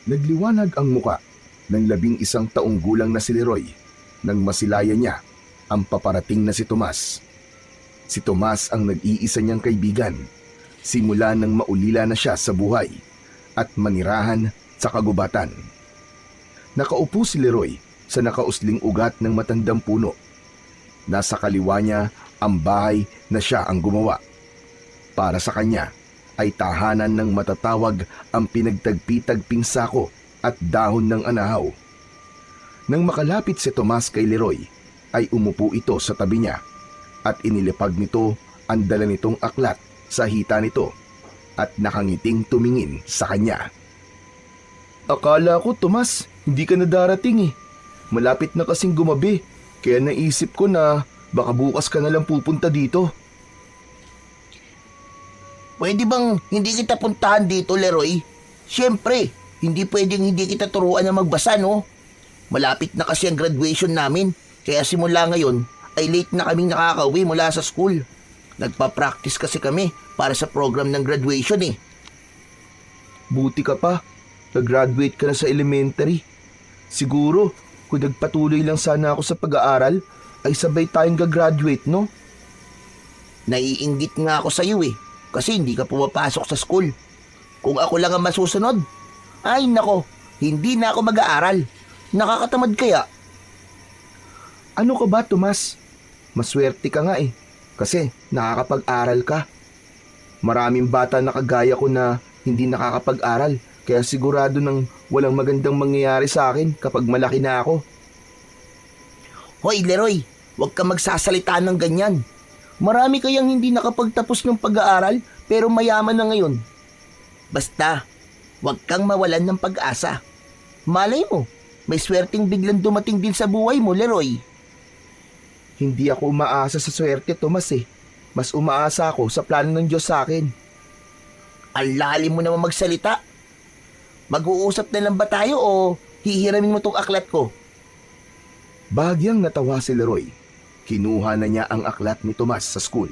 Nagliwanag ang muka ng 11 taong gulang na si Leroy nang masilaya niya ang paparating na si Tomas. Si Tomas ang nag-iisa niyang kaibigan simula nang maulila na siya sa buhay at manirahan sa kagubatan. Nakaupo si Leroy sa nakausling ugat ng matandang puno. Nasa kaliwa niya ang bahay na siya ang gumawa. Para sa kanya ay tahanan ng matatawag ang pinagtagpi-tagping sako at dahon ng anahaw. Nang makalapit si Tomas kay Leroy, ay umupo ito sa tabi niya at inilipag nito ang dala nitong aklat sa hita nito at nakangiting tumingin sa kanya. Akala ko, Tomas, hindi ka na darating eh. Malapit na kasing gumabi, kaya naisip ko na baka bukas ka na lang pupunta dito. Pwede bang hindi kita puntahan dito, Leroy? Siyempre, hindi pwedeng hindi kita turuan na magbasa, no? Malapit na kasi ang graduation namin, kaya simula ngayon ay late na kaming nakakauwi mula sa school. Nagpa-practice kasi kami para sa program ng graduation eh. Buti ka pa, nag-graduate ka na sa elementary. Siguro, kung nagpatuloy lang sana ako sa pag-aaral, ay sabay tayong gagraduate, no? Naiinggit nga ako sa iyo eh. Kasi hindi ka pumapasok sa school. Kung ako lang ang masusunod, ay nako, hindi na ako mag-aaral. Nakakatamad kaya. Ano ka ba, Tomas? Maswerte ka nga eh, kasi nakakapag-aral ka. Maraming bata na kagaya ko na hindi nakakapag-aral, kaya sigurado nang walang magandang mangyayari sa akin kapag malaki na ako. Hoy Leroy, huwag ka magsasalita ng ganyan. Marami kayang hindi nakapagtapos ng pag-aaral pero mayaman na ngayon. Basta, huwag kang mawalan ng pag-asa. Malay mo, may swerteng biglang dumating din sa buhay mo, Leroy. Hindi ako umaasa sa swerte, Tomas eh. Mas umaasa ako sa plano ng Diyos sa akin. Ang lalim mo naman magsalita. Mag-uusap na lang ba tayo o hihiramin mo tong aklat ko? Bahagyang natawa si Leroy. Kinuha na niya ang aklat ni Tomas sa school.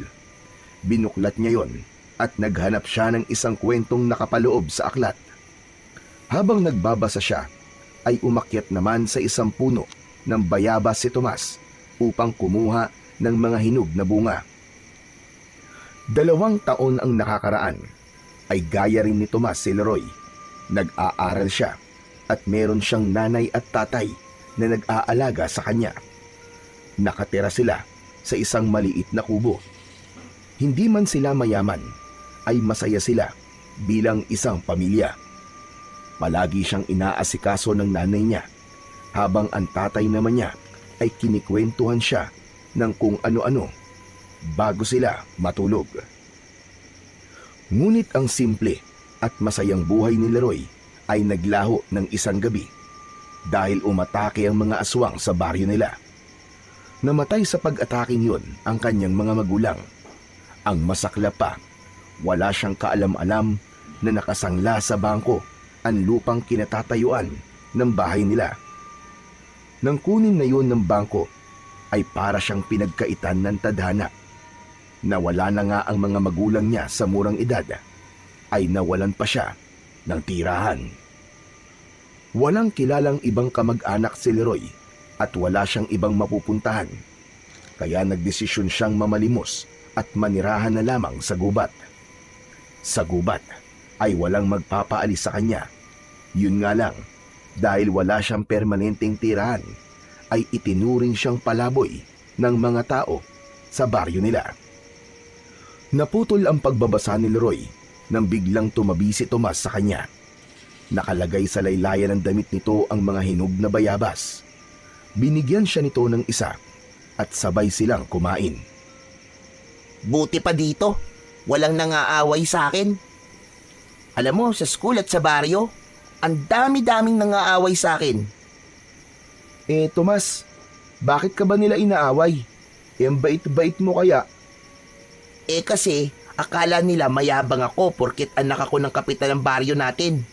Binuklat niya yon at naghanap siya ng isang kwentong nakapaloob sa aklat. Habang nagbabasa siya, ay umakyat naman sa isang puno ng bayabas si Tomas upang kumuha ng mga hinog na bunga. 2 taon ang nakakaraan, ay gaya rin ni Tomas si Leroy. Nag-aaral siya at meron siyang nanay at tatay na nag-aalaga sa kanya. Nakatira sila sa isang maliit na kubo. Hindi man sila mayaman, ay masaya sila bilang isang pamilya. Palagi siyang inaasikaso ng nanay niya, habang ang tatay naman niya ay kinikwentuhan siya ng kung ano-ano bago sila matulog. Ngunit ang simple at masayang buhay ni Leroy ay naglaho ng isang gabi dahil umatake ang mga aswang sa baryo nila. Namatay sa pag-ataking yun ang kanyang mga magulang. Ang masaklap pa, wala siyang kaalam-alam na nakasangla sa bangko ang lupang kinatatayuan ng bahay nila. Nang kunin na yun ng bangko, ay para siyang pinagkaitan ng tadhana. Nawala na nga ang mga magulang niya sa murang edad, ay nawalan pa siya ng tirahan. Walang kilalang ibang kamag-anak si Leroy at wala siyang ibang mapupuntahan, kaya nagdesisyon siyang mamalimos at manirahan na lamang sa gubat. Sa gubat ay walang magpapaalis sa kanya. Yun nga lang, dahil wala siyang permanenteng tirahan, ay itinuring siyang palaboy ng mga tao sa baryo nila. Naputol ang pagbabasa ni Leroy nang biglang tumabi si Tomas sa kanya. Nakalagay sa laylayan ng damit nito ang mga hinog na bayabas. Binigyan siya nito ng isa at sabay silang kumain. Buti pa dito, walang nangaaway sa akin. Alam mo, sa school at sa baryo, ang dami-daming nangaaway sa akin. Tomas, bakit ka ba nila inaaway? Ang bait-bait mo kaya? Kasi, akala nila mayabang ako porket anak ako ng kapitan ng baryo natin.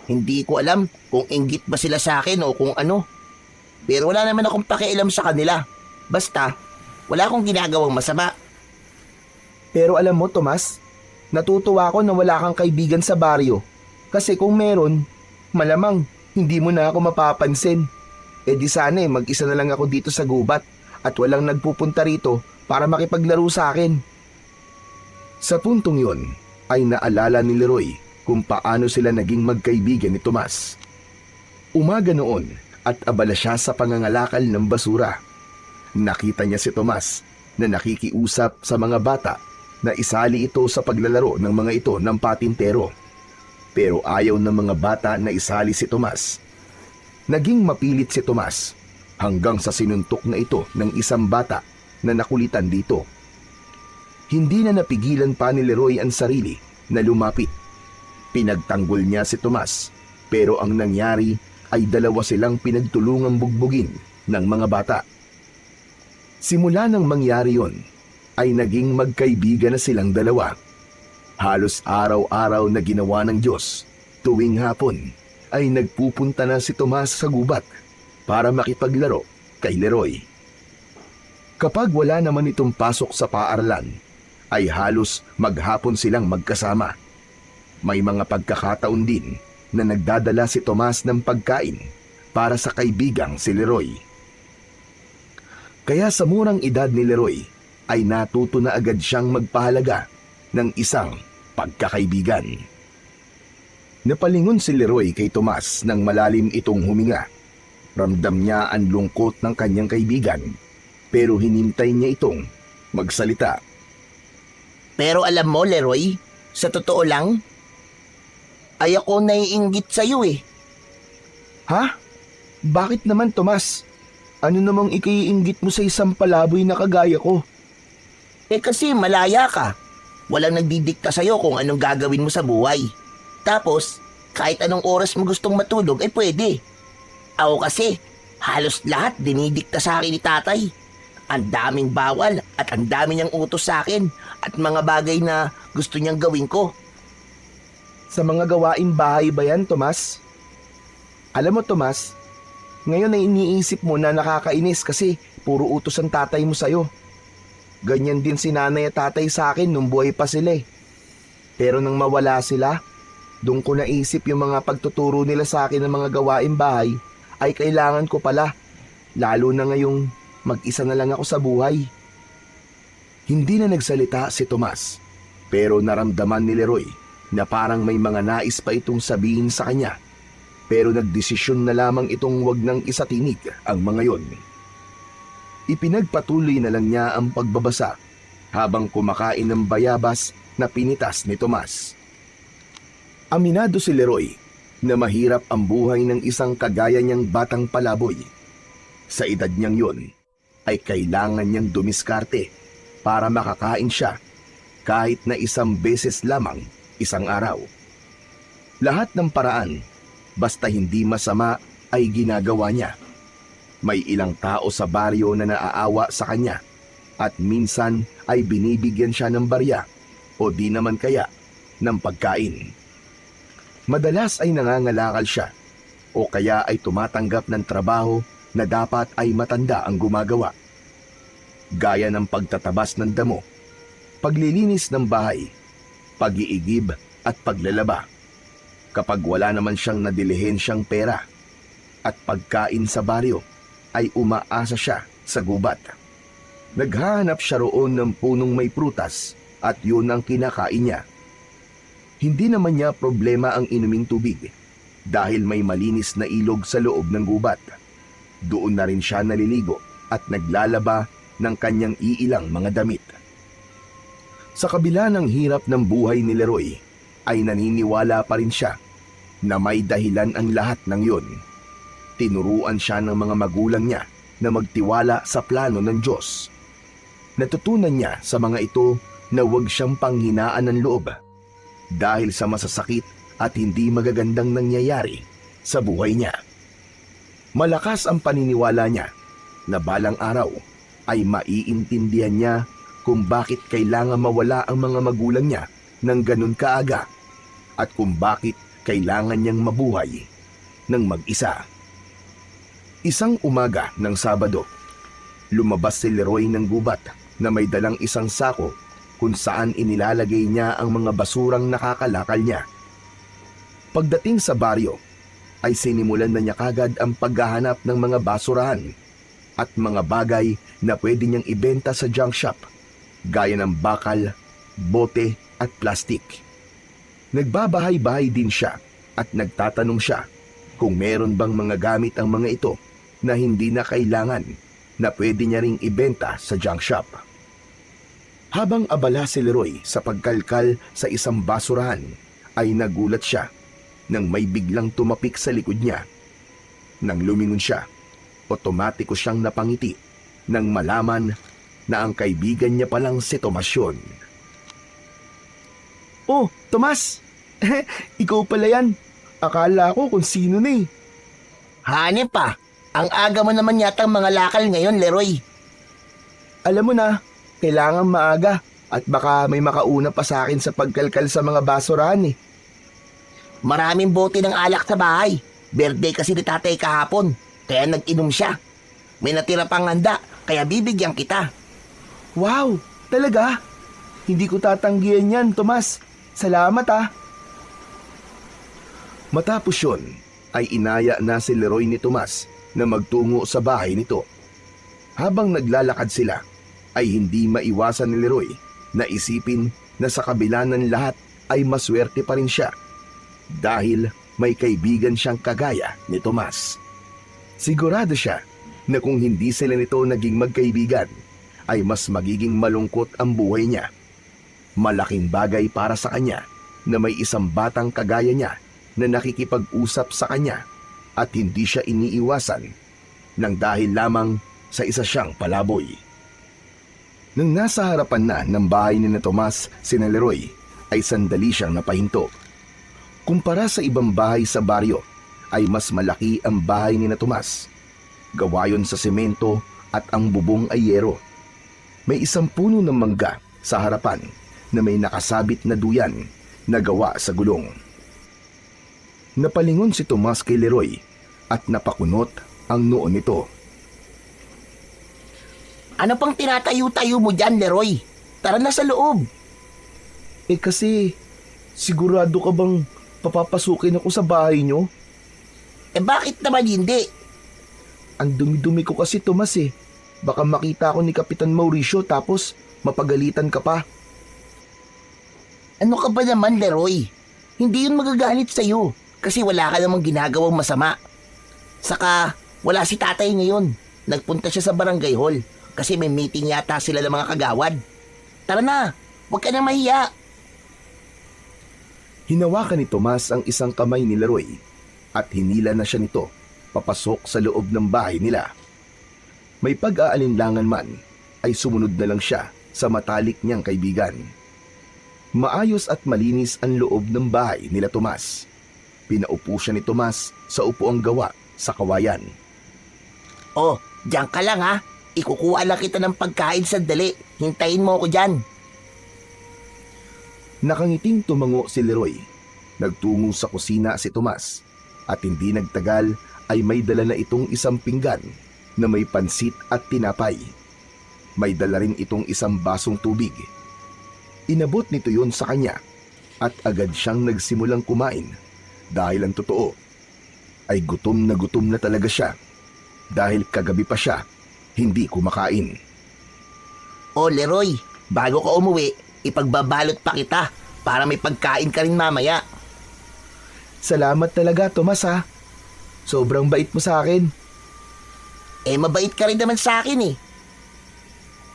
Hindi ko alam kung inggit ba sila sa akin o kung ano. Pero wala naman akong pakialam sa kanila. Basta, wala akong ginagawang masama. Pero alam mo, Tomas, natutuwa ako na wala kang kaibigan sa baryo. Kasi kung meron, Malamang hindi mo na ako mapapansin. E di sana mag-isa na lang ako dito sa gubat at walang nagpupunta rito para makipaglaro sa akin. Sa puntong yon ay naalala ni Leroy kung paano sila naging magkaibigan ni Tomas. Umaga noon at abala siya sa pangangalakal ng basura. Nakita niya si Tomas na nakikiusap sa mga bata na isali ito sa paglalaro ng mga ito ng patintero. Pero ayaw ng mga bata na isali si Tomas. Naging mapilit si Tomas hanggang sa sinuntok na ito ng isang bata na nakulitan dito. Hindi na napigilan pa ni Leroy ang sarili na lumapit. Pinagtanggol niya si Tomas pero ang nangyari ay dalawa silang pinagtulungang bugbugin ng mga bata. Simula nang mangyari yon, ay naging magkaibigan na silang dalawa. Halos araw-araw na ginawa ng Diyos, tuwing hapon ay nagpupunta na si Tomas sa gubat para makipaglaro kay Leroy. Kapag wala naman itong pasok sa paaralan, ay halos maghapon silang magkasama. May mga pagkakataon din na nagdadala si Tomas ng pagkain para sa kaibigang si Leroy. Kaya sa murang edad ni Leroy ay natuto na agad siyang magpahalaga ng isang pagkakaibigan. Napalingon si Leroy kay Tomas nang malalim itong huminga. Ramdam niya ang lungkot ng kanyang kaibigan, pero hinintay niya itong magsalita. Pero alam mo, Leroy, sa totoo lang, ay ako naiinggit sa'yo eh. Ha? Bakit naman, Tomas? Ano namang ikiinggit mo sa isang palaboy na kagaya ko? Eh kasi malaya ka. Walang nagdidikta sa'yo kung anong gagawin mo sa buhay. Tapos, kahit anong oras mo gustong matulog, ay pwede. Ako kasi, halos lahat dinidikta sa akin ni tatay. Ang daming bawal at ang dami niyang utos sa akin at mga bagay na gusto niyang gawin ko. Sa mga gawain bahay ba yan, Tomas? Alam mo, Tomas, ngayon ay iniisip mo na nakakainis kasi puro utos ang tatay mo sa'yo. Ganyan din si nanay at tatay sa akin nung buhay pa sila eh. Pero nang mawala sila, doon ko naisip yung mga pagtuturo nila sa akin ng mga gawain bahay ay kailangan ko pala, lalo na ngayong mag-isa na lang ako sa buhay. Hindi na nagsalita si Tomas, pero naramdaman ni Leroy na parang may mga nais pa itong sabihin sa kanya. Pero nagdesisyon na lamang itong wag nang isatinig ang mga yon. Ipinagpatuloy na lang niya ang pagbabasa habang kumakain ng bayabas na pinitas ni Tomas. Aminado si Leroy na mahirap ang buhay ng isang kagaya niyang batang palaboy. Sa edad niyang yon, ay kailangan niyang dumiskarte para makakain siya kahit na isang beses lamang isang araw. Lahat ng paraan, basta hindi masama, ay ginagawa niya. May ilang tao sa baryo na naaawa sa kanya at minsan ay binibigyan siya ng barya o di naman kaya ng pagkain. Madalas ay nangangalakal siya o kaya ay tumatanggap ng trabaho na dapat ay matanda ang gumagawa. Gaya ng pagtatabas ng damo, paglilinis ng bahay, pag-iigib at paglalaba. Kapag wala naman siyang nadilihensyang pera at pagkain sa baryo, ay umaasa siya sa gubat. Naghahanap siya roon ng punong may prutas at yun ang kinakain niya. Hindi naman niya problema ang inuming tubig dahil may malinis na ilog sa loob ng gubat. Doon na rin siya naliligo at naglalaba ng kanyang iilang mga damit. Sa kabila ng hirap ng buhay ni Leroy, ay naniniwala pa rin siya na may dahilan ang lahat ng yon. Tinuruan siya ng mga magulang niya na magtiwala sa plano ng Diyos. Natutunan niya sa mga ito na huwag siyang panghinaan ng loob dahil sa masasakit at hindi magagandang nangyayari sa buhay niya. Malakas ang paniniwala niya na balang araw ay maiintindihan niya kung bakit kailangan mawala ang mga magulang niya ng ganun kaaga at kung bakit kailangan niyang mabuhay ng mag-isa. Isang umaga ng Sabado, lumabas si Leroy ng gubat na may dalang isang sako kung saan inilalagay niya ang mga basurang nakakalakal niya. Pagdating sa baryo, ay sinimulan na niya kagad ang paghahanap ng mga basurahan at mga bagay na pwede niyang ibenta sa junk shop, gaya ng bakal, bote at plastik. Nagbabahay-bahay din siya at nagtatanong siya kung meron bang mga gamit ang mga ito na hindi na kailangan na pwede niya ring ibenta sa junk shop. Habang abala si Leroy sa pagkalkal sa isang basurahan, ay nagulat siya nang may biglang tumapik sa likod niya. Nang lumingon siya, otomatiko siyang napangiti nang malaman na ang kaibigan niya palang si Tomas yun. Oh, Tomas! Ikaw pala yan. Akala ko kung sino na eh. Hanep pa, ang aga mo naman yatang mga lakal ngayon, Leroy. Alam mo na, kailangan maaga at baka may makauna pa sa akin sa pagkalkal sa mga basurahan eh. Maraming bote ng alak sa bahay. Birthday kasi ni tatay kahapon, kaya nag-inom siya. May natira pang handa, kaya bibigyan kita. Wow, talaga? Hindi ko tatanggihan yan, Tomas. Salamat ah. Matapos yun, ay inaya na si Leroy ni Tomas na magtungo sa bahay nito. Habang naglalakad sila, ay hindi maiwasan ni Leroy na isipin na sa kabila ng lahat ay maswerte pa rin siya dahil may kaibigan siyang kagaya ni Tomas. Sigurado siya na kung hindi sila nito naging magkaibigan, ay mas magiging malungkot ang buhay niya. Malaking bagay para sa kanya na may isang batang kagaya niya na nakikipag-usap sa kanya at hindi siya iniiwasan nang dahil lamang sa isa siyang palaboy. Nang nasa harapan na ng bahay ni Tomas sina Leroy, ay sandali siyang napahinto. Kumpara sa ibang bahay sa baryo, ay mas malaki ang bahay ni Tomas. Gawa yon sa semento at ang bubong ay yero. May isang puno ng mangga sa harapan na may nakasabit na duyan na gawa sa gulong. Napalingon si Tomas kay Leroy at napakunot ang noo nito. Ano pang tinatayo-tayo mo dyan, Leroy? Tara na sa loob. Eh kasi, sigurado ka bang papapasukin ako sa bahay nyo? Eh bakit naman hindi? Ang dumi-dumi ko kasi, Tomas eh. Baka makita ako ni Kapitan Mauricio tapos mapagalitan ka pa. Ano ka ba naman, Leroy? Hindi yun magagalit sa'yo kasi wala ka namang ginagawang masama. Saka, wala si tatay ngayon. Nagpunta siya sa barangay hall kasi may meeting yata sila ng mga kagawad. Tara na, huwag ka na mahiya. Hinawakan ni Tomas ang isang kamay ni Leroy at hinila na siya nito papasok sa loob ng bahay nila. May pag-aalinlangan man ay sumunod na lang siya sa matalik niyang kaibigan. Maayos at malinis ang loob ng bahay nila Tomas. Pinaupo siya ni Tomas sa upuang gawa sa kawayan. Oh, diyan ka lang ha. Ikukuha lang kita ng pagkain sandali. Hintayin mo ako dyan. Nakangiting tumango si Leroy. Nagtungo sa kusina si Tomas at hindi nagtagal ay may dala na itong isang pinggan na may pansit at tinapay. May dala rin itong isang basong tubig. Inabot nito yon sa kanya at agad siyang nagsimulang kumain dahil ang totoo ay gutom na talaga siya dahil kagabi pa siya hindi kumakain. Oh, Leroy, bago ka umuwi, ipagbabalot pa kita para may pagkain ka rin mamaya. Salamat talaga, Tomas ha. Sobrang bait mo sa akin. Eh, mabait ka rin naman sa akin eh.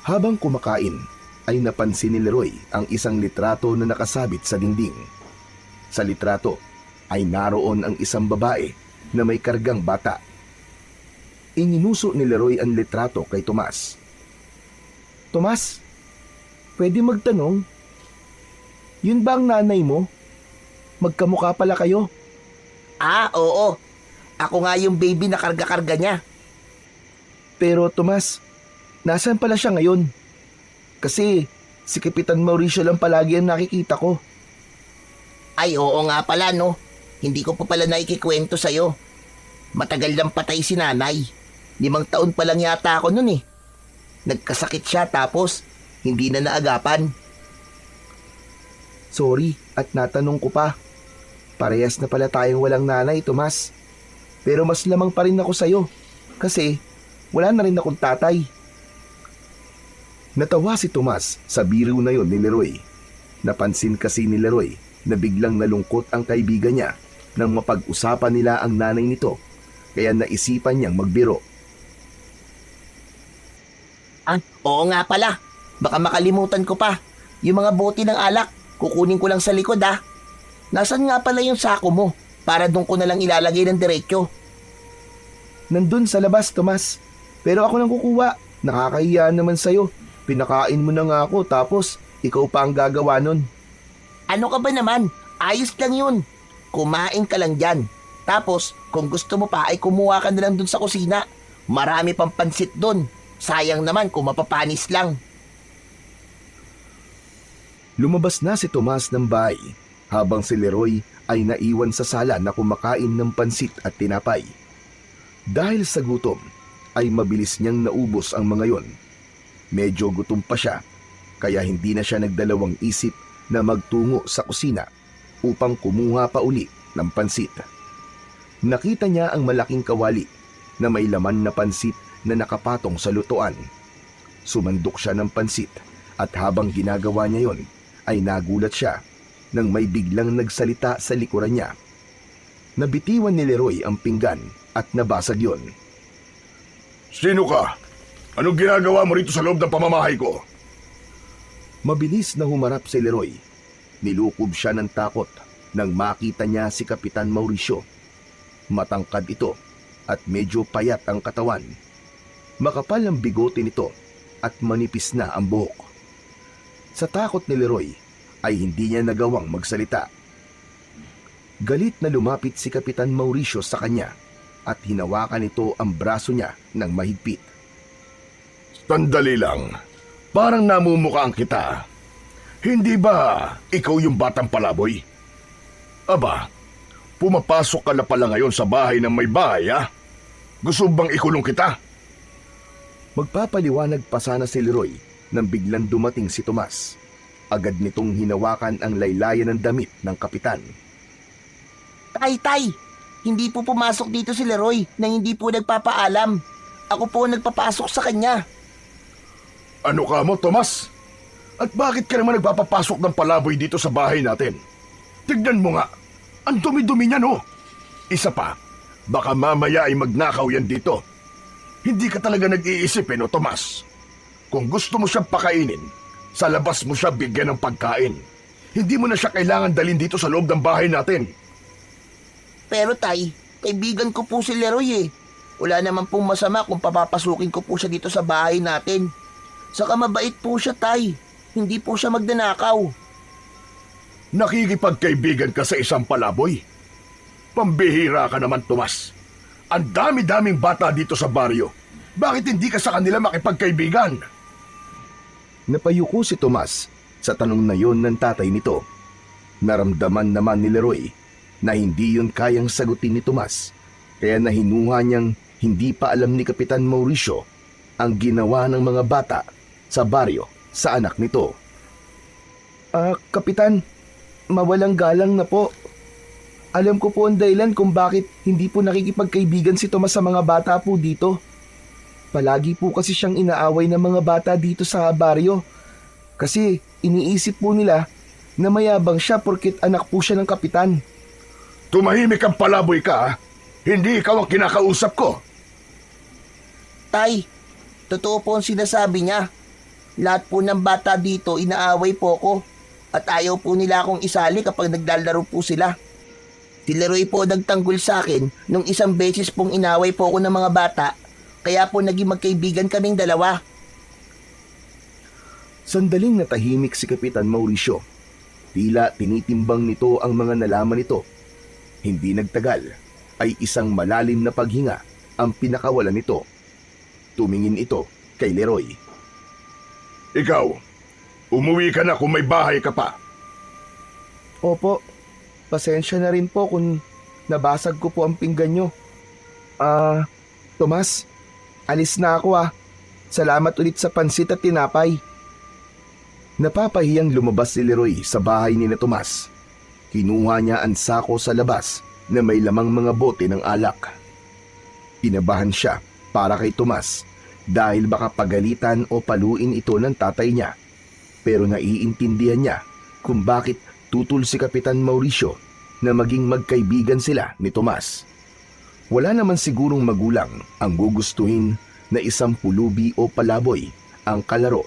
Habang kumakain, ay napansin ni Leroy ang isang litrato na nakasabit sa dingding. Sa litrato ay naroon ang isang babae na may kargang bata. Ininuso ni Leroy ang litrato kay Tomas. Tomas, pwede magtanong? Yun ba ang nanay mo? Magkamukha pala kayo. Ah, oo. Ako nga yung baby na karga-karga niya. Pero Tomas, nasaan pala siya ngayon? Kasi si Kapitan Mauricio lang palagi ang nakikita ko. Ay, oo nga pala, no? Hindi ko pa pala naikikwento sa'yo. Matagal lang patay si nanay. 5 taon pa lang yata ako nun eh. Nagkasakit siya tapos hindi na naagapan. Sorry at natanong ko pa. Parehas na pala tayong walang nanay, Tomas. Pero mas lamang pa rin ako sa'yo. Kasi wala na rin akong tatay. Natawa si Tomas sa biro na yon ni Leroy. Napansin kasi ni Leroy na biglang nalungkot ang kaibigan niya nang mapag-usapan nila ang nanay nito, kaya naisipan niyang magbiro. Oo nga pala. Baka makalimutan ko pa. Yung mga bote ng alak, kukunin ko lang sa likod ah. Nasaan nga pala yung sako mo? Para doon ko na lang ilalagay ng diretsyo. Nandun sa labas, Tomas. Pero ako nang kukuha. Nakakahiya naman sa'yo. Pinakain mo na nga ako tapos ikaw pa ang gagawa nun. Ano ka ba naman? Ayos lang yun. Kumain ka lang dyan. Tapos, kung gusto mo pa ay kumuha ka na lang dun sa kusina. Marami pang pansit dun. Sayang naman kung mapapanis lang. Lumabas na si Tomas ng bahay habang si Leroy ay naiwan sa sala na kumakain ng pansit at tinapay. Dahil sa gutom, ay mabilis niyang naubos ang mga yon. Medyo gutom pa siya, kaya hindi na siya nagdalawang isip na magtungo sa kusina upang kumuha pa uli ng pansit. Nakita niya ang malaking kawali na may laman na pansit na nakapatong sa lutuan. Sumandok siya ng pansit at habang ginagawa niya yon ay nagulat siya nang may biglang nagsalita sa likuran niya. Nabitiwan ni Leroy ang pinggan at nabasag yon. Sino ka? Anong ginagawa mo rito sa loob ng pamamahay ko? Mabilis na humarap si Leroy. Nilukob siya ng takot nang makita niya si Kapitan Mauricio. Matangkad ito at medyo payat ang katawan. Makapal ang bigote nito at manipis na ang buhok. Sa takot ni Leroy ay hindi niya nagawang magsalita. Galit na lumapit si Kapitan Mauricio sa kanya at hinawakan nito ang braso niya ng mahigpit. Sandali lang. Parang namumukhaan kita. Hindi ba ikaw yung batang palaboy? Aba, pumapasok ka na pala ngayon sa bahay ng may bahay, ha? Gusto bang ikulong kita? Magpapaliwanag pa sana si Leroy nang biglang dumating si Tomas. Agad nitong hinawakan ang laylayan ng damit ng kapitan. Tay! Hindi po pumasok dito si Leroy na hindi po nagpapaalam. Ako po nagpapasok sa kanya. Ano ka mo, Tomas? At bakit ka naman nagpapapasok ng palaboy dito sa bahay natin? Tignan mo nga, ang dumi-dumi niya, no? Isa pa, baka mamaya ay magnakaw yan dito. Hindi ka talaga nag-iisip, no, Tomas? Kung gusto mo siyang pakainin, sa labas mo siya bigyan ng pagkain. Hindi mo na siya kailangan dalhin dito sa loob ng bahay natin. Pero tay, kaibigan ko po si Leroy eh. Wala naman pong masama kung papapasukin ko po siya dito sa bahay natin. Saka mabait po siya, tay. Hindi po siya magnanakaw. Nakikipagkaibigan ka sa isang palaboy? Pambihira ka naman, Tomas. Ang dami-daming bata dito sa baryo. Bakit hindi ka sa kanila makipagkaibigan? Napayuko si Tomas sa tanong na yon ng tatay nito. Naramdaman naman ni Leroy na hindi yun kayang sagutin ni Tomas, kaya nahinuha niyang hindi pa alam ni Kapitan Mauricio ang ginawa ng mga bata sa baryo sa anak nito. Kapitan, mawalang galang na po. Alam ko po ang dahilan kung bakit hindi po nakikipagkaibigan si Tomas sa mga bata po dito. Palagi po kasi siyang inaaway ng mga bata dito sa baryo. Kasi iniisip po nila na mayabang siya porket anak po siya ng kapitan. Tumahimik ang palaboy ka, ha? Hindi ikaw ang kinakausap ko. Tay, totoo po ang sinasabi niya. Lahat po ng bata dito inaaway po ko. At ayaw po nila akong isali kapag naglalaro po sila. Si Leroy po nagtanggol sa akin nung isang beses pong inaway po ako ng mga bata. Kaya po naging magkaibigan kaming dalawa. Sandaling natahimik si Kapitan Mauricio. Tila tinitimbang nito ang mga nalaman nito. Hindi nagtagal ay isang malalim na paghinga ang pinakawalan nito. Tumingin ito kay Leroy. Ikaw, umuwi ka na kung may bahay ka pa. Opo, pasensya na rin po kung nabasag ko po ang pinggan nyo. Tomas, alis na ako ah. Salamat ulit sa pansit at tinapay. Napapahiyang lumabas si Leroy sa bahay ni na Tomas. Kinuha niya ang sako sa labas na may lamang mga bote ng alak. Inabahan siya para kay Tomas dahil baka pagalitan o paluin ito ng tatay niya. Pero naiintindihan niya kung bakit tutol si Kapitan Mauricio na maging magkaibigan sila ni Tomas. Wala naman sigurong magulang ang gugustuhin na isang pulubi o palaboy ang kalaro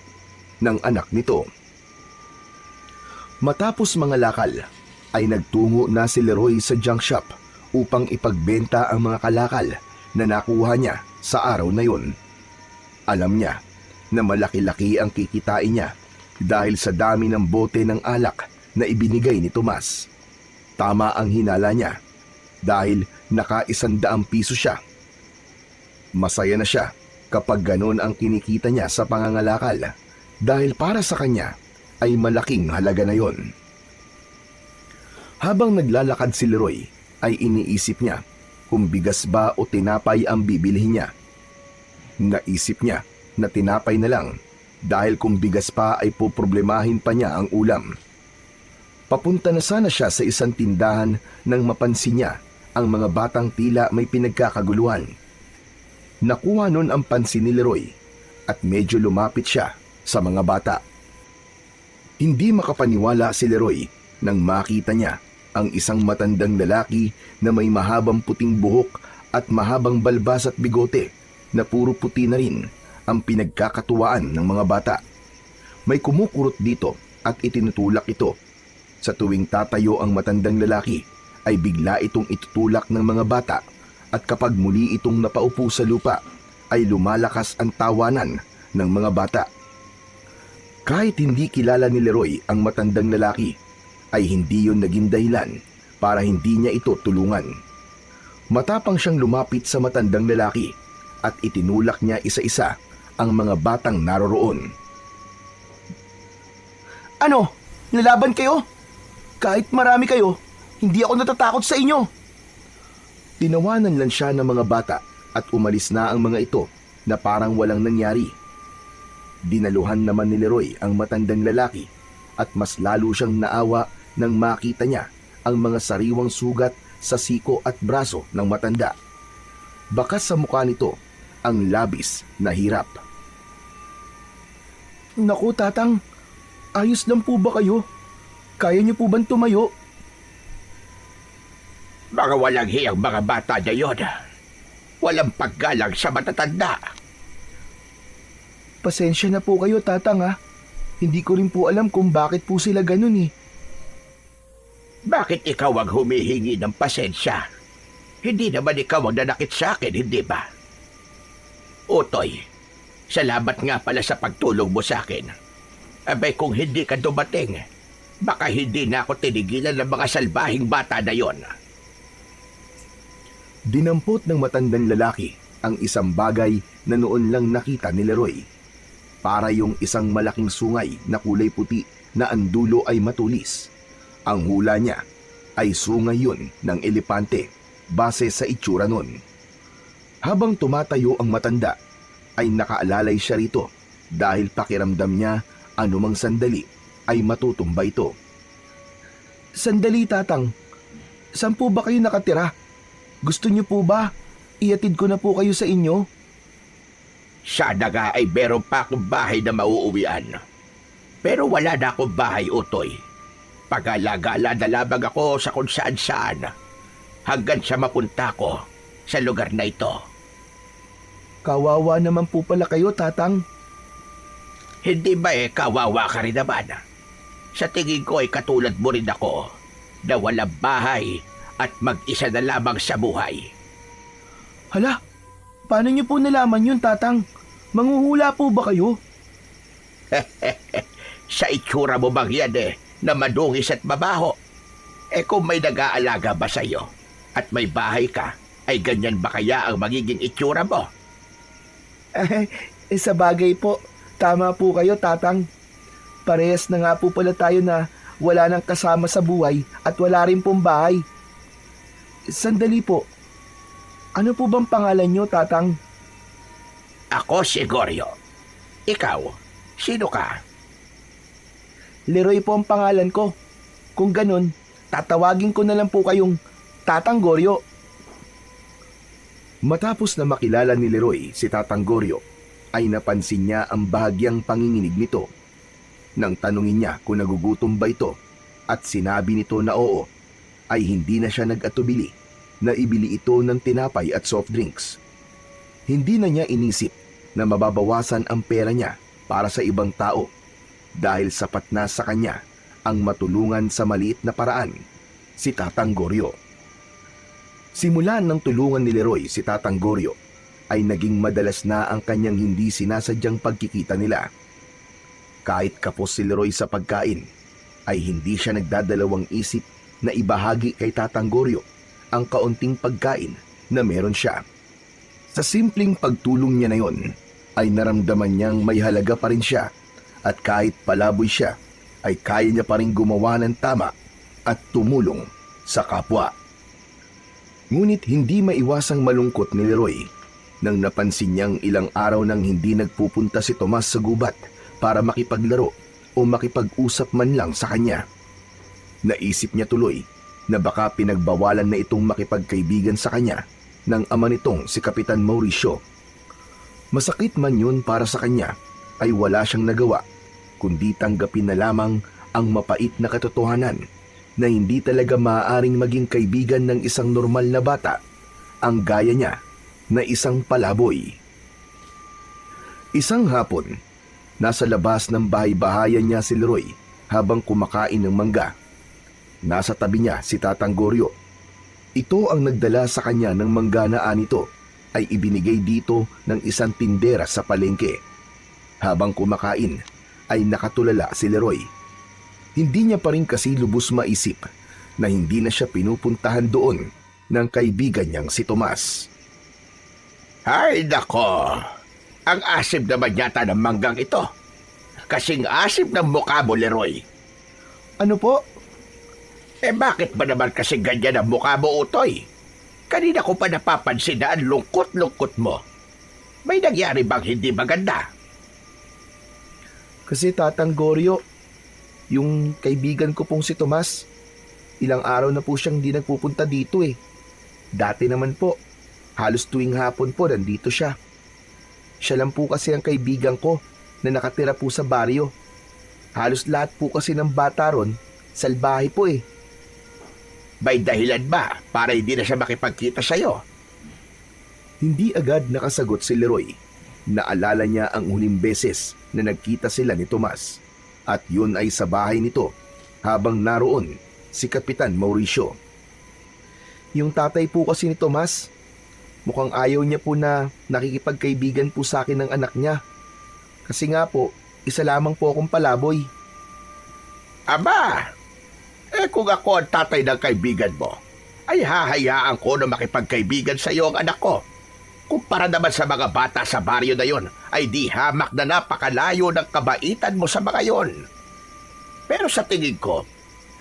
ng anak nito. Matapos mga lakal, ay nagtungo na si Leroy sa junk shop upang ipagbenta ang mga kalakal na nakuha niya sa araw na yon. Alam niya na malaki-laki ang kikitain niya dahil sa dami ng bote ng alak na ibinigay ni Tomas. Tama ang hinala niya dahil naka-100 piso siya. Masaya na siya kapag ganon ang kinikita niya sa pangangalakal dahil para sa kanya ay malaking halaga na yon. Habang naglalakad si Leroy ay iniisip niya kung bigas ba o tinapay ang bibilhin niya. Naisip niya na tinapay na lang dahil kung bigas pa ay poproblemahin pa niya ang ulam. Papunta na sana siya sa isang tindahan nang mapansin niya ang mga batang tila may pinagkakaguluhan. Nakuha nun ang pansin ni Leroy at medyo lumapit siya sa mga bata. Hindi makapaniwala si Leroy nang makita niya ang isang matandang lalaki na may mahabang puting buhok at mahabang balbas at bigote na puro puti na rin ang pinagkakatuwaan ng mga bata. May kumukurot dito at itinutulak ito. Sa tuwing tatayo ang matandang lalaki ay bigla itong itutulak ng mga bata at kapag muli itong napaupo sa lupa ay lumalakas ang tawanan ng mga bata. Kahit hindi kilala ni Leroy ang matandang lalaki, ay hindi yon naging dahilan para hindi niya ito tulungan. Matapang siyang lumapit sa matandang lalaki at itinulak niya isa-isa ang mga batang naroroon. Ano? Lalaban kayo? Kahit marami kayo, hindi ako natatakot sa inyo. Tinawanan lang siya ng mga bata at umalis na ang mga ito na parang walang nangyari. Dinaluhan naman ni Leroy ang matandang lalaki at mas lalo siyang naawa nang makita niya ang mga sariwang sugat sa siko at braso ng matanda. Bakas sa mukha nito ang labis na hirap. Naku, Tatang, ayos lang po ba kayo? Kaya niyo po bang tumayo? Mga walang hiyang mga bata na yun. Walang paggalang sa matatanda. Pasensya na po kayo, Tatang, ha? Hindi ko rin po alam kung bakit po sila ganun eh. Bakit ikaw ang humihingi ng pasensya? Hindi naman ikaw ang nanakit sa akin, hindi ba? Utoy, salamat nga pala sa pagtulong mo sa akin. Abay kung hindi ka dumating, baka hindi na ako tinigilan ng mga salbahing bata na yon. Dinampot ng matandang lalaki ang isang bagay na noon lang nakita ni Leroy. Para yung isang malaking sungay na kulay puti na ang dulo ay matulis. Ang hula niya ay sungay yun ng elepante base sa itsura nun. Habang tumatayo ang matanda ay nakaalalay siya rito dahil pakiramdam niya anumang sandali ay matutumba ito. Sandali, Tatang. Saan po ba kayo nakatira? Gusto niyo po ba iatid ko na po kayo sa inyo? Sana nga ay meron pa akong bahay na mauuwian. Pero wala na akong bahay, Utoy. Pag-alagala na lamang ako sa kung saan-saan hanggang sa mapunta ko sa lugar na ito. Kawawa naman po pala kayo, Tatang. Hindi ba kawawa ka rin naman? Sa tingin ko ay katulad mo rin ako na walang bahay at mag-isa na lamang sa buhay. Hala, paano niyo po nalaman yun, Tatang? Manghuhula po ba kayo? Sa itsura mo bang yan na madungis at mabaho? Kung may nag-aalaga ba sa'yo at may bahay ka, ay ganyan ba kaya ang magiging itsura mo? Sa bagay po, tama po kayo, Tatang. Parehas na nga po pala tayo na wala nang kasama sa buhay at wala rin pong bahay. Sandali po, ano po bang pangalan niyo, Tatang? Ako si Goryo. Ikaw, sino ka? Leroy po ang pangalan ko. Kung ganun, tatawagin ko na lang po kayong Tatang Goryo. Matapos na makilala ni Leroy si Tatang Goryo, ay napansin niya ang bahagyang panginginig nito. Nang tanungin niya kung nagugutom ba ito at sinabi nito na oo, ay hindi na siya nag-atubili na ibili ito ng tinapay at soft drinks. Hindi na niya inisip na mababawasan ang pera niya para sa ibang tao dahil sapat na sa kanya ang matulungan sa maliit na paraan si Tatang Goryo. Simulan ng tulungan ni Leroy si Tatang Goryo ay naging madalas na ang kanyang hindi sinasadyang pagkikita nila. Kahit kapos si Leroy sa pagkain, ay hindi siya nagdadalawang isip na ibahagi kay Tatang Goryo ang kaunting pagkain na meron siya. Sa simpleng pagtulong niya na yon, ay naramdaman niyang may halaga pa rin siya at kahit palaboy siya, ay kaya niya pa rin gumawa ng tama at tumulong sa kapwa. Ngunit hindi maiwasang malungkot ni Leroy nang napansin niyang ilang araw nang hindi nagpupunta si Tomas sa gubat para makipaglaro o makipag-usap man lang sa kanya. Naisip niya tuloy na baka pinagbawalan na itong makipagkaibigan sa kanya ng ama nitong si Kapitan Mauricio. Masakit man yun para sa kanya, ay wala siyang nagawa kundi tanggapin na lamang ang mapait na katotohanan na hindi talaga maaaring maging kaibigan ng isang normal na bata ang gaya niya na isang palaboy. Isang hapon, nasa labas ng bahay-bahayan niya si Leroy habang kumakain ng mangga. Nasa tabi niya si Tatang Goryo. Ito ang nagdala sa kanya ng mangga na anito ay ibinigay dito ng isang tindera sa palengke. Habang kumakain ay nakatulala si Leroy. Hindi niya pa rin kasi lubos maisip na hindi na siya pinupuntahan doon ng kaibigan niyang si Tomas. Ay nako, ang asim naman yata ng manggang ito. Kasing asim ng mukha mo, Leroy. Ano po? Bakit ba naman kasi ganyan ang mukha mo, Utoy? Kanina ko pa napapansin na ang lungkot-lungkot mo. May nangyari bang hindi maganda? Kasi Tatang Goryo, yung kaibigan ko pong si Tomas, ilang araw na po siyang di nagpupunta dito eh. Dati naman po, halos tuwing hapon po nandito siya. Siya lang po kasi ang kaibigan ko na nakatira po sa baryo. Halos lahat po kasi ng bata ron, salbahe po eh. May dahilan ba para hindi na siya makipagkita sa'yo? Hindi agad nakasagot si Leroy. Naalala niya ang huling beses na nagkita sila ni Tomas at yun ay sa bahay nito habang naroon si Kapitan Mauricio. Yung tatay po kasi ni Tomas, mukhang ayaw niya po na nakikipagkaibigan po sa akin ng anak niya. Kasi nga po, isa lamang po akong palaboy. Aba, kung ako ang tatay ng kaibigan mo, ay hahayaan ko na makipagkaibigan sa iyo ang anak ko. Kumpara naman sa mga bata sa baryo na yon, ay di hamak na napakalayo ng kabaitan mo sa mga yon. Pero sa tingin ko,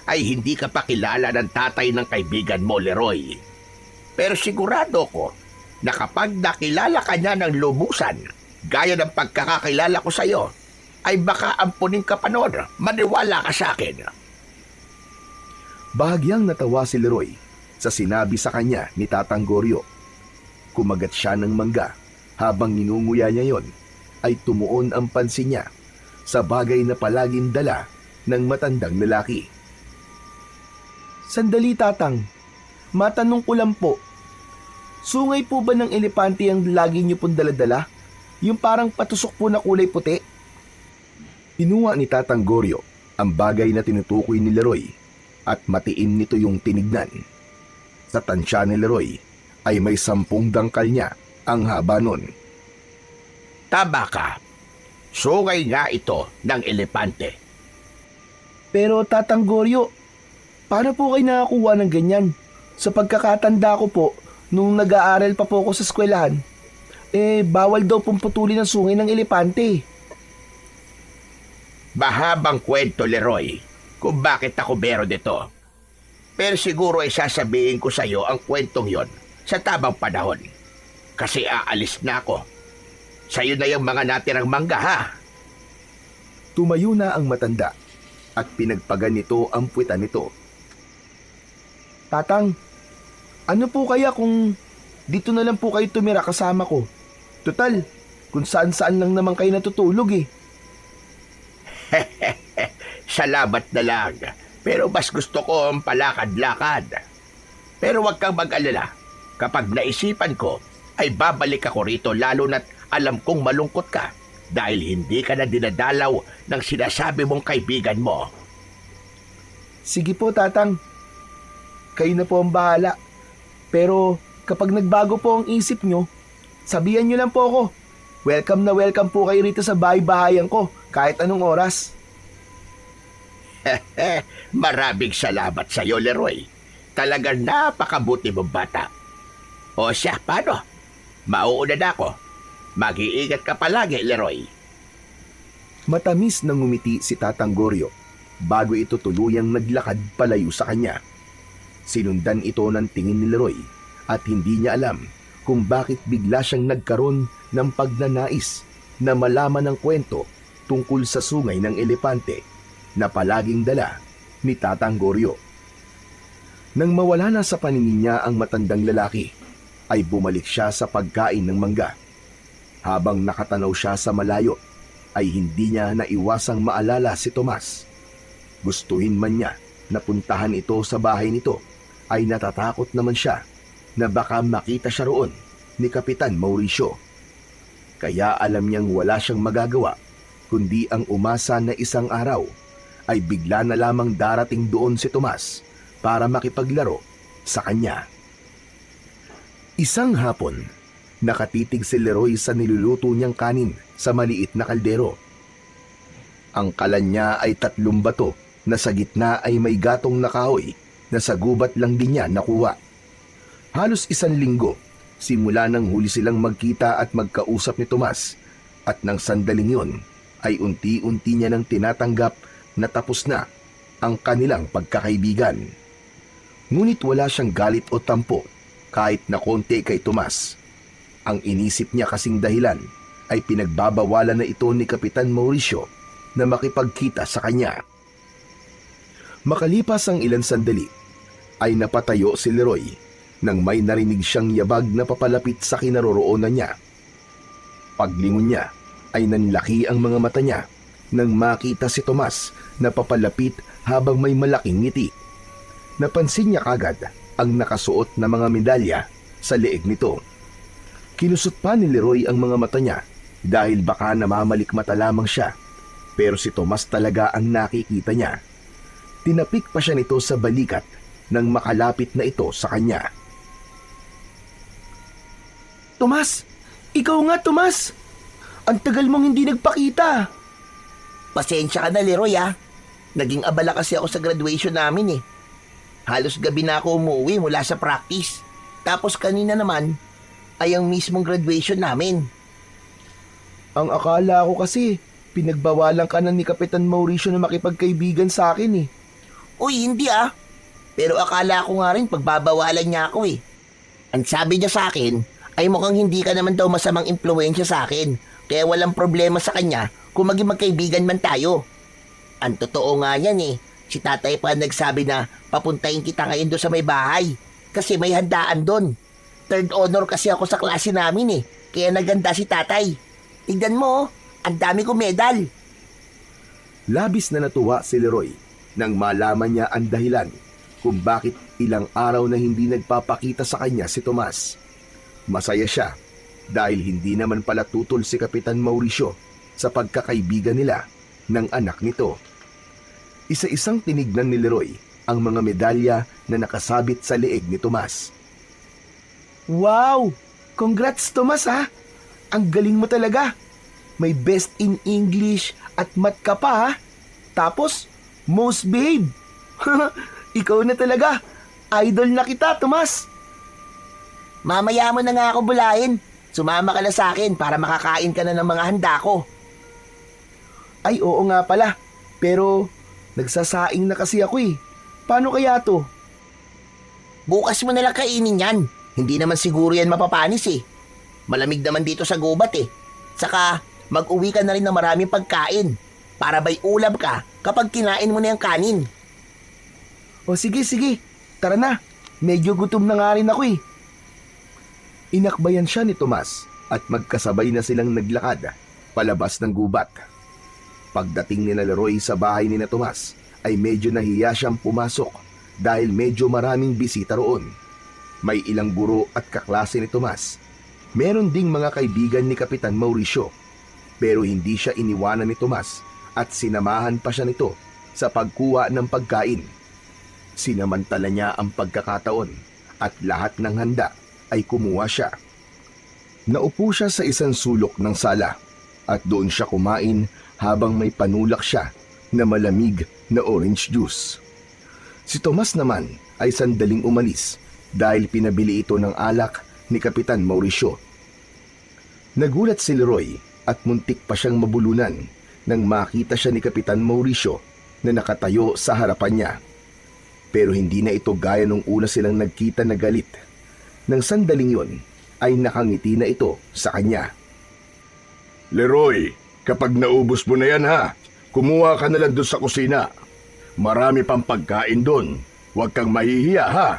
ay hindi ka pa kilala ng tatay ng kaibigan mo, Leroy. Pero sigurado ko na kapag nakilala ka niya ng lubusan, gaya ng pagkakakilala ko sa iyo, ay baka ampunin ka pa noon. Maniwala ka sa akin. Bahagyang natawa si Leroy sa sinabi sa kanya ni Tatang Goryo. Kumagat siya ng mangga habang ninunguya niya yon ay tumuon ang pansin niya sa bagay na palaging dala ng matandang lalaki. Sandali Tatang, matanong ko lang po. Sungay po ba ng elepante ang lagi niyo pong daladala? Yung parang patusok po na kulay puti? Inuwa ni Tatang Goryo ang bagay na tinutukoy ni Leroy at matiin nito yung tinignan. Sa tansya ni Leroy ay may 10 dangkal niya ang haba nun. Tama ka. Sungay nga ito ng elepante. Pero Tatang Goryo, paano po kayo nakakuha ng ganyan? Sa pagkakatanda ko po, nung nag-aaral pa po ako sa eskwelahan, bawal daw pong putulin ang sungay ng elepante. Mahabang kwento, Leroy, kung bakit ako meron dito. Pero siguro ay sasabihin ko sa iyo ang kwentong yon sa tamang panahon. Kasi aalis na ako. Sa'yo na yung mga natirang mangga, ha? Tumayo na ang matanda at pinagpagan nito ang puwitan nito. Tatang, ano po kaya kung dito na lang po kayo tumira kasama ko. Total, kung saan-saan lang naman kayo natutulog eh. Salamat na lang. Pero mas gusto ko ang palakad-lakad. Pero huwag kang mag-alala. Kapag naisipan ko, ay babalik ako rito lalo na't alam kong malungkot ka dahil hindi ka na dinadalaw ng sinasabi mong kaibigan mo. Sige po, Tatang. Kayo na po ang bahala. Pero kapag nagbago po ang isip nyo, sabihan nyo lang po ako. Welcome na welcome po kayo rito sa bahay-bahayan ko kahit anong oras. Maraming salamat sa iyo, Leroy. Talagang napakabuti mong bata. O siya, paano? Mauuna na ako. Mag-iingat ka palagi, Leroy. Matamis na ngumiti si Tatang Goryo bago ito tuluyang naglakad palayo sa kanya. Sinundan ito ng tingin ni Leroy at hindi niya alam kung bakit bigla siyang nagkaroon ng pagnanais na malaman ang kwento tungkol sa sungay ng elepante na palaging dala ni Tatang Goryo. Nang mawala na sa paningin niya ang matandang lalaki, ay bumalik siya sa pagkain ng mangga. Habang nakatanaw siya sa malayo, ay hindi niya naiwasang maalala si Tomas. Gustuhin man niya na puntahan ito sa bahay nito, ay natatakot naman siya na baka makita siya roon ni Kapitan Mauricio. Kaya alam niyang wala siyang magagawa, kundi ang umasa na isang araw ay bigla na lamang darating doon si Tomas para makipaglaro sa kanya. Isang hapon, nakatitig si Leroy sa niluluto niyang kanin sa maliit na kaldero. Ang kalan niya ay 3 bato na sa gitna ay may gatong na kahoy na sa gubat lang din niya nakuha. Halos 1 linggo simula nang huli silang magkita at magkausap ni Tomas, at nang sandaling yun ay unti-unti niya nang tinatanggap na tapos na ang kanilang pagkakaibigan. Ngunit wala siyang galit o tampo kahit na konti kay Tomas. Ang inisip niya kasing dahilan ay pinagbabawalan na ito ni Kapitan Mauricio na makipagkita sa kanya. Makalipas ang ilang sandali, ay napatayo si Leroy nang may narinig siyang yabag na papalapit sa kinaroroonan niya. Paglingon niya ay nanlaki ang mga mata niya nang makita si Tomas na papalapit habang may malaking ngiti. Napansin niya kagad ang nakasuot na mga medalya sa leeg nito. Kinusot pa ni Leroy ang mga mata niya dahil baka namamalikmata lamang siya, pero si Tomas talaga ang nakikita niya. Tinapik pa siya nito sa balikat nang makalapit na ito sa kanya. Tomas! Ikaw nga, Tomas! Ang tagal mong hindi nagpakita. Pasensya ka na, Leroy ah. Naging abala kasi ako sa graduation namin eh. Halos gabi na ako umuwi mula sa practice. Tapos kanina naman ay ang mismong graduation namin. Ang akala ko kasi, pinagbawalan ka na ni Kapitan Mauricio na makipagkaibigan sa akin eh. Uy, hindi ah. Pero akala ko nga rin pagbabawalan niya ako eh. Ang sabi niya sa akin ay mukhang hindi ka naman daw masamang impluwensya sa akin. Kaya walang problema sa kanya kung maging magkaibigan man tayo. Ang totoo nga yan eh. Si tatay pa nagsabi na papuntahin kita ngayon doon sa may bahay. Kasi may handaan doon. 3rd honor kasi ako sa klase namin eh. Kaya naganda si tatay. Tignan mo, ang dami kong medal. Labis na natuwa si Leroy nang malaman niya ang dahilan kung bakit ilang araw na hindi nagpapakita sa kanya si Tomas. Masaya siya dahil hindi naman pala tutol si Kapitan Mauricio sa pagkakaibigan nila ng anak nito. Isa-isang tinignan ni Leroy ang mga medalya na nakasabit sa leeg ni Tomas. Wow! Congrats, Tomas ha! Ang galing mo talaga! May best in English at math ka pa ha! Tapos, most babe! Ikaw na talaga! Idol na kita, Tomas! Mamaya mo na nga ako bulayin. Sumama ka na sa akin para makakain ka na ng mga handa ko. Ay, oo nga pala. Pero, nagsasaing na kasi ako eh. Paano kaya to? Bukas mo nalang kainin yan. Hindi naman siguro yan mapapanis eh. Malamig naman dito sa gubat eh. Saka, mag-uwi ka na rin ng maraming pagkain. Para may ulam ka kapag kinain mo na yung kanin. O sige, sige. Tara na. Medyo gutom na nga rin ako eh. Inakbayan siya ni Tomas at magkasabay na silang naglakad palabas ng gubat. Pagdating ni Leroy sa bahay ni Tomas ay medyo nahiya siyang pumasok dahil medyo maraming bisita roon. May ilang guro at kaklase ni Tomas. Meron ding mga kaibigan ni Kapitan Mauricio, pero hindi siya iniwanan ni Tomas at sinamahan pa siya nito sa pagkuha ng pagkain. Sinamantala niya ang pagkakataon at lahat ng handa ay kumuha siya. Naupo siya sa isang sulok ng sala at doon siya kumain habang may panulak siya na malamig na orange juice. Si Tomas naman ay sandaling umalis dahil pinabili ito ng alak ni Kapitan Mauricio. Nagulat si Leroy at muntik pa siyang mabulunan nang makita siya ni Kapitan Mauricio na nakatayo sa harapan niya. Pero hindi na ito gaya nung una silang nagkita na galit. Nang sandaling yon ay nakangiti na ito sa kanya. Leroy, kapag naubos mo na yan ha, kumuha ka na lang doon sa kusina. Marami pang pagkain doon. Huwag kang mahihiya ha.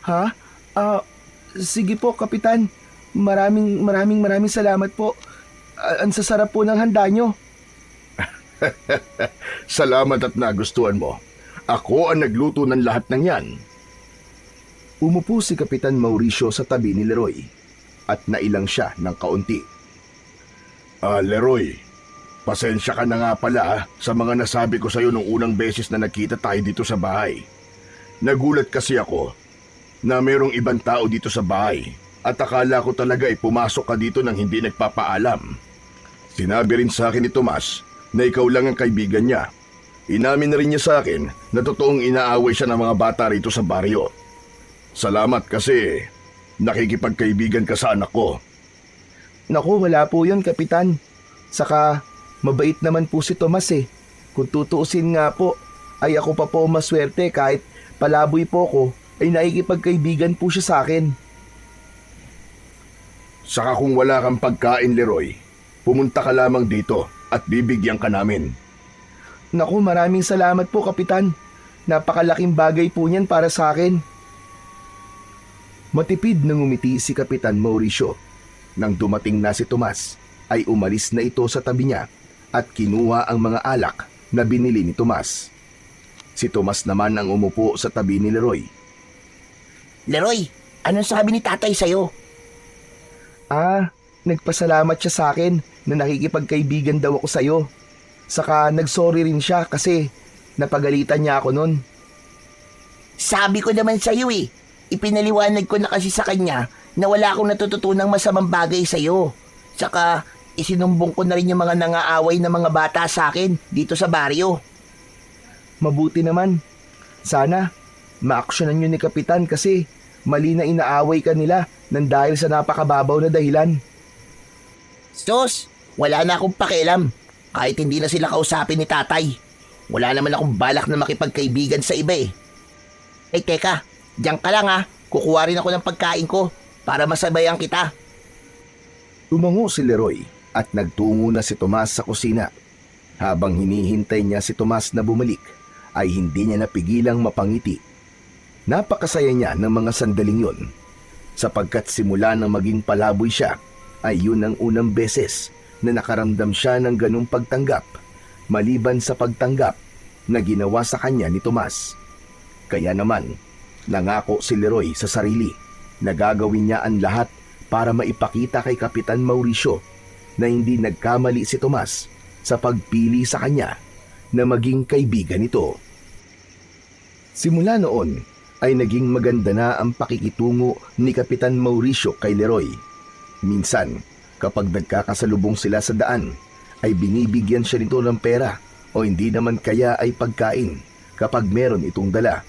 Ha? Sige po, Kapitan. Maraming salamat po. Ang sasarap po ng handa nyo. Salamat at nagustuhan mo. Ako ang nagluto ng lahat ng yan. Umupo si Kapitan Mauricio sa tabi ni Leroy at nailang siya ng kaunti. Leroy, pasensya ka na nga pala sa mga nasabi ko sa'yo nung unang beses na nagkita tayo dito sa bahay. Nagulat kasi ako na mayroong ibang tao dito sa bahay at akala ko talaga ay pumasok ka dito nang hindi nagpapaalam. Sinabi rin sa akin ni Tomas na ikaw lang ang kaibigan niya. Inamin na rin niya sa akin na totoong inaaway siya ng mga bata rito sa baryo. Salamat kasi nakikipagkaibigan ka sa anak ko. Naku, wala po yun, Kapitan. Saka, mabait naman po si Tomas eh. Kung tutuusin nga po, ay ako pa po maswerte kahit palaboy po ko, ay nakikipagkaibigan po siya sa akin. Saka kung wala kang pagkain, Leroy, pumunta ka lamang dito at bibigyan ka namin. Naku, maraming salamat po, Kapitan. Napakalaking bagay po niyan para sa akin. Matipid na ngumiti si Kapitan Mauricio. Nang dumating na si Tomas, ay umalis na ito sa tabi niya at kinuha ang mga alak na binili ni Tomas. Si Tomas naman ang umupo sa tabi ni Leroy. Leroy, anong sabi ni tatay sa'yo? Nagpasalamat siya sa akin na nakikipagkaibigan daw ako sa'yo. Saka nagsorry rin siya kasi napagalitan niya ako nun. Sabi ko naman sa'yo eh. Ipinaliwanag ko na kasi sa kanya na wala akong natututunang masamang bagay sa'yo. Saka isinumbong ko na rin yung mga nangaaway na mga bata sa akin dito sa baryo. Mabuti naman. Sana maaksyonan niyo ni Kapitan kasi mali na inaaway ka nila nang dahil sa napakababaw na dahilan. Sos, wala na akong pakialam. Kahit hindi na sila kausapin ni tatay. Wala naman akong balak na makipagkaibigan sa iba eh. Teka, diyan ka lang ha. Kukuha rin ako ng pagkain ko para masabayan kita. Tumango si Leroy at nagtungo na si Tomas sa kusina. Habang hinihintay niya si Tomas na bumalik, ay hindi niya napigilang mapangiti. Napakasaya niya ng mga sandaling yun, sapagkat simula nang maging palaboy siya, ay yun ang unang beses na nakaramdam siya ng ganung pagtanggap, maliban sa pagtanggap na ginawa sa kanya ni Tomas. Kaya naman, nangako si Leroy sa sarili na gagawin niya ang lahat para maipakita kay Kapitan Mauricio na hindi nagkamali si Tomas sa pagpili sa kanya na maging kaibigan nito. Simula noon ay naging maganda na ang pakikitungo ni Kapitan Mauricio kay Leroy. Minsan, kapag nagkakasalubong sila sa daan, ay binibigyan siya nito ng pera o hindi naman kaya ay pagkain kapag meron itong dala.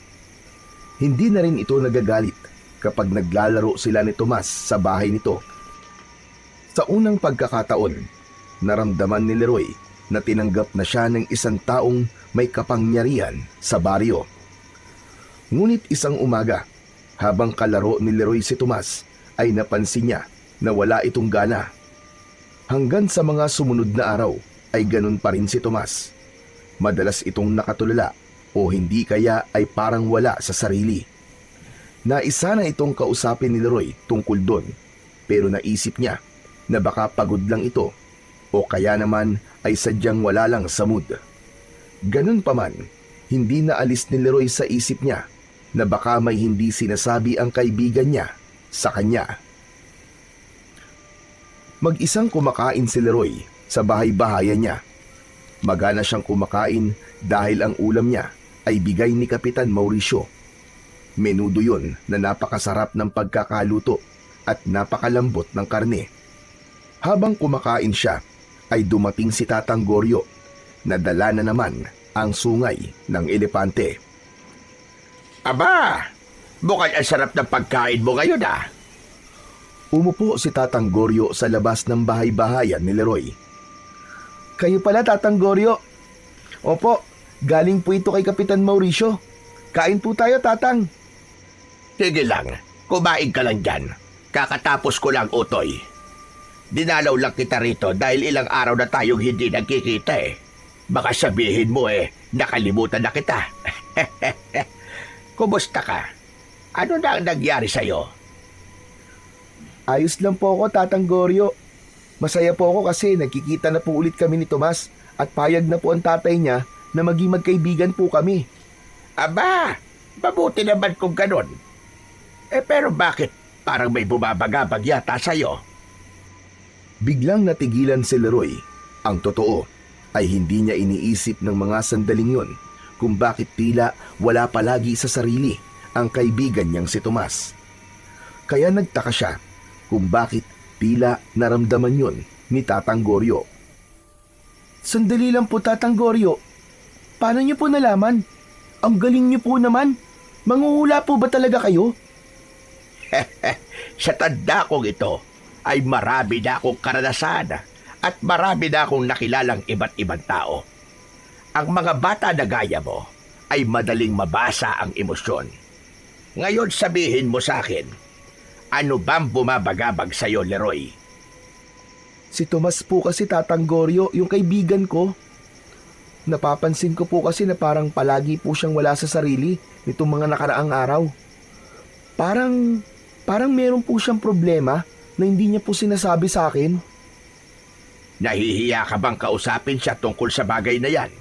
Hindi na rin ito nagagalit kapag naglalaro sila ni Tomas sa bahay nito. Sa unang pagkakataon, naramdaman ni Leroy na tinanggap na siya ng isang taong may kapangyarihan sa baryo. Ngunit isang umaga, habang kalaro ni Leroy si Tomas, ay napansin niya na wala itong gana. Hanggang sa mga sumunod na araw ay ganun pa rin si Tomas. Madalas itong nakatulala o hindi kaya ay parang wala sa sarili. Naisa na itong kausapin ni Leroy tungkol doon, pero naisip niya na baka pagod lang ito o kaya naman ay sadyang wala lang sa mood. Ganun pa man, hindi naalis ni Leroy sa isip niya na baka may hindi sinasabi ang kaibigan niya sa kanya. Mag-isang kumakain si Leroy sa bahay-bahayan niya. Magana siyang kumakain dahil ang ulam niya ay bigay ni Kapitan Mauricio. Menudo yun na napakasarap ng pagkakaluto at napakalambot ng karne. Habang kumakain siya, ay dumating si Tatang Goryo na dala na naman ang sungay ng elepante. Aba, mukhang ang sarap ng pagkain mo ngayon ah. Umupo si Tatang Goryo sa labas ng bahay-bahayan ni Leroy. Kayo pala, Tatang Goryo. Opo, galing po ito kay Kapitan Mauricio. Kain po tayo, Tatang. Sige lang, kumain ka lang dyan. Kakatapos ko lang, Utoy. Dinalaw lang kita rito dahil ilang araw na tayong hindi nagkikita eh. Baka sabihin mo nakalimutan na kita. Kumusta ka? Ano na ang nangyari sa'yo? Ayos lang po ako, Tatang Goryo. Masaya po ako kasi nagkikita na po ulit kami ni Tomas at payag na po ang tatay niya na maging magkaibigan po kami. Aba, mabuti naman kung ganon. Pero bakit parang may bumabagabag yata sa'yo? Biglang natigilan si Leroy. Ang totoo ay hindi niya iniisip ng mga sandaling yun kung bakit tila wala palagi sa sarili ang kaibigan niyang si Tomas. Kaya nagtaka siya kung bakit tila naramdaman yun ni Tatang Goryo. Sandali lang po, Tatang Goryo. Paano niyo po nalaman? Ang galing niyo po naman. Manghuhula po ba talaga kayo? Sa tanda kong ito ay marami na akong karanasan at marami na akong nakilalang iba't ibang tao. Ang mga bata na gaya mo ay madaling mabasa ang emosyon. Ngayon sabihin mo sa akin, ano bang bumabagabag sa'yo, Leroy? Si Tomas po kasi, Tatang Goryo, yung kaibigan ko. Napapansin ko po kasi na parang palagi po siyang wala sa sarili nitong mga nakaraang araw. Parang meron po siyang problema na hindi niya po sinasabi sa akin. Nahihiya ka bang kausapin siya tungkol sa bagay na yan?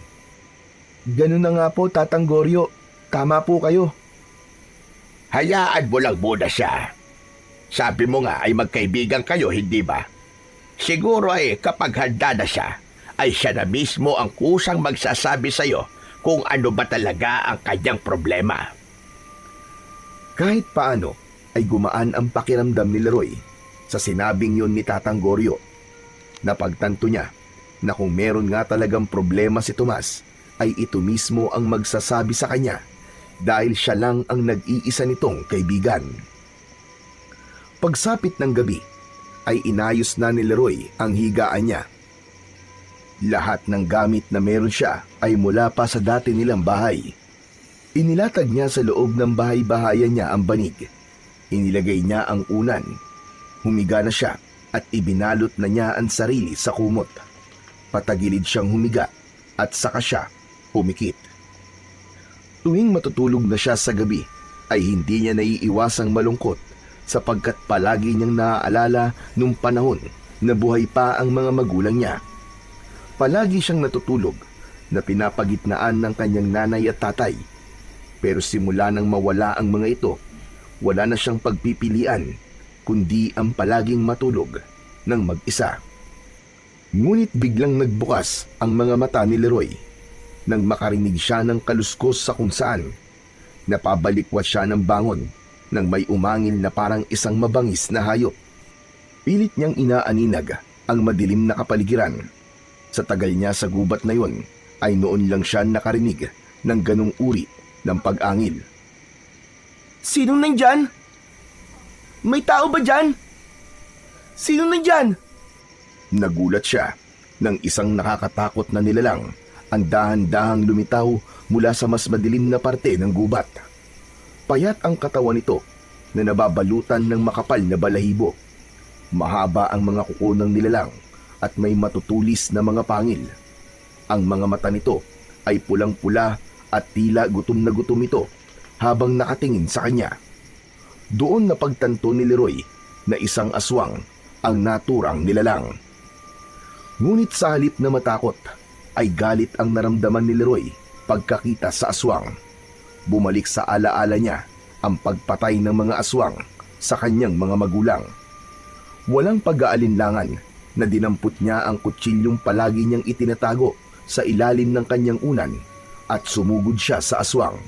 Ganun na nga po, Tatang Goryo. Tama po kayo. Hayaan mo lang muna siya. Sabi mo nga ay magkaibigan kayo, hindi ba? Siguro kapag handa na siya, ay siya na mismo ang kusang magsasabi sa'yo kung ano ba talaga ang kanyang problema. Kahit paano ay gumaan ang pakiramdam ni Leroy sa sinabing yun ni Tatang Goryo. Napagtanto niya na kung meron nga talagang problema si Tomas, ay ito mismo ang magsasabi sa kanya dahil siya lang ang nag-iisa nitong kaibigan. Pagsapit ng gabi, ay inayos na ni Leroy ang higaan niya. Lahat ng gamit na meron siya ay mula pa sa dati nilang bahay. Inilatag niya sa loob ng bahay-bahayan niya ang banig. Inilagay niya ang unan. Humiga na siya at ibinalot na niya ang sarili sa kumot. Patagilid siyang humiga at saka siya humikit. Tuwing matutulog na siya sa gabi, ay hindi niya naiiwasang malungkot sapagkat palagi niyang naaalala nung panahon na buhay pa ang mga magulang niya. Palagi siyang natutulog na pinapagitnaan ng kanyang nanay at tatay. Pero simula nang mawala ang mga ito, wala na siyang pagpipilian kundi ang palaging matulog ng mag-isa. Ngunit biglang nagbukas ang mga mata ni Leroy nang makarinig siya ng kaluskos sa kung saan. Napabalikwat siya ng bangon nang may umangil na parang isang mabangis na hayop. Pilit niyang inaaninag ang madilim na kapaligiran. Sa tagal niya sa gubat na yon, ay noon lang siya nakarinig ng ganong uri ng pag-angil. Sinong nandyan? May tao ba dyan? Sinong nandyan? Nagulat siya nang isang nakakatakot na nilalang ang dahan-dahang lumitaw mula sa mas madilim na parte ng gubat. Payat ang katawan nito na nababalutan ng makapal na balahibo. Mahaba ang mga kuko ng nilalang at may matutulis na mga pangil. Ang mga mata nito ay pulang-pula at tila gutom na gutom ito habang nakatingin sa kanya. Doon napagtanto ni Leroy na isang aswang ang naturang nilalang. Ngunit sa halip na matakot, ay galit ang naramdaman ni Leroy pagkakita sa aswang. Bumalik sa alaala niya ang pagpatay ng mga aswang sa kanyang mga magulang. Walang pag-aalinlangan na dinampot niya ang kutsilyong palagi niyang itinatago sa ilalim ng kanyang unan at sumugod siya sa aswang.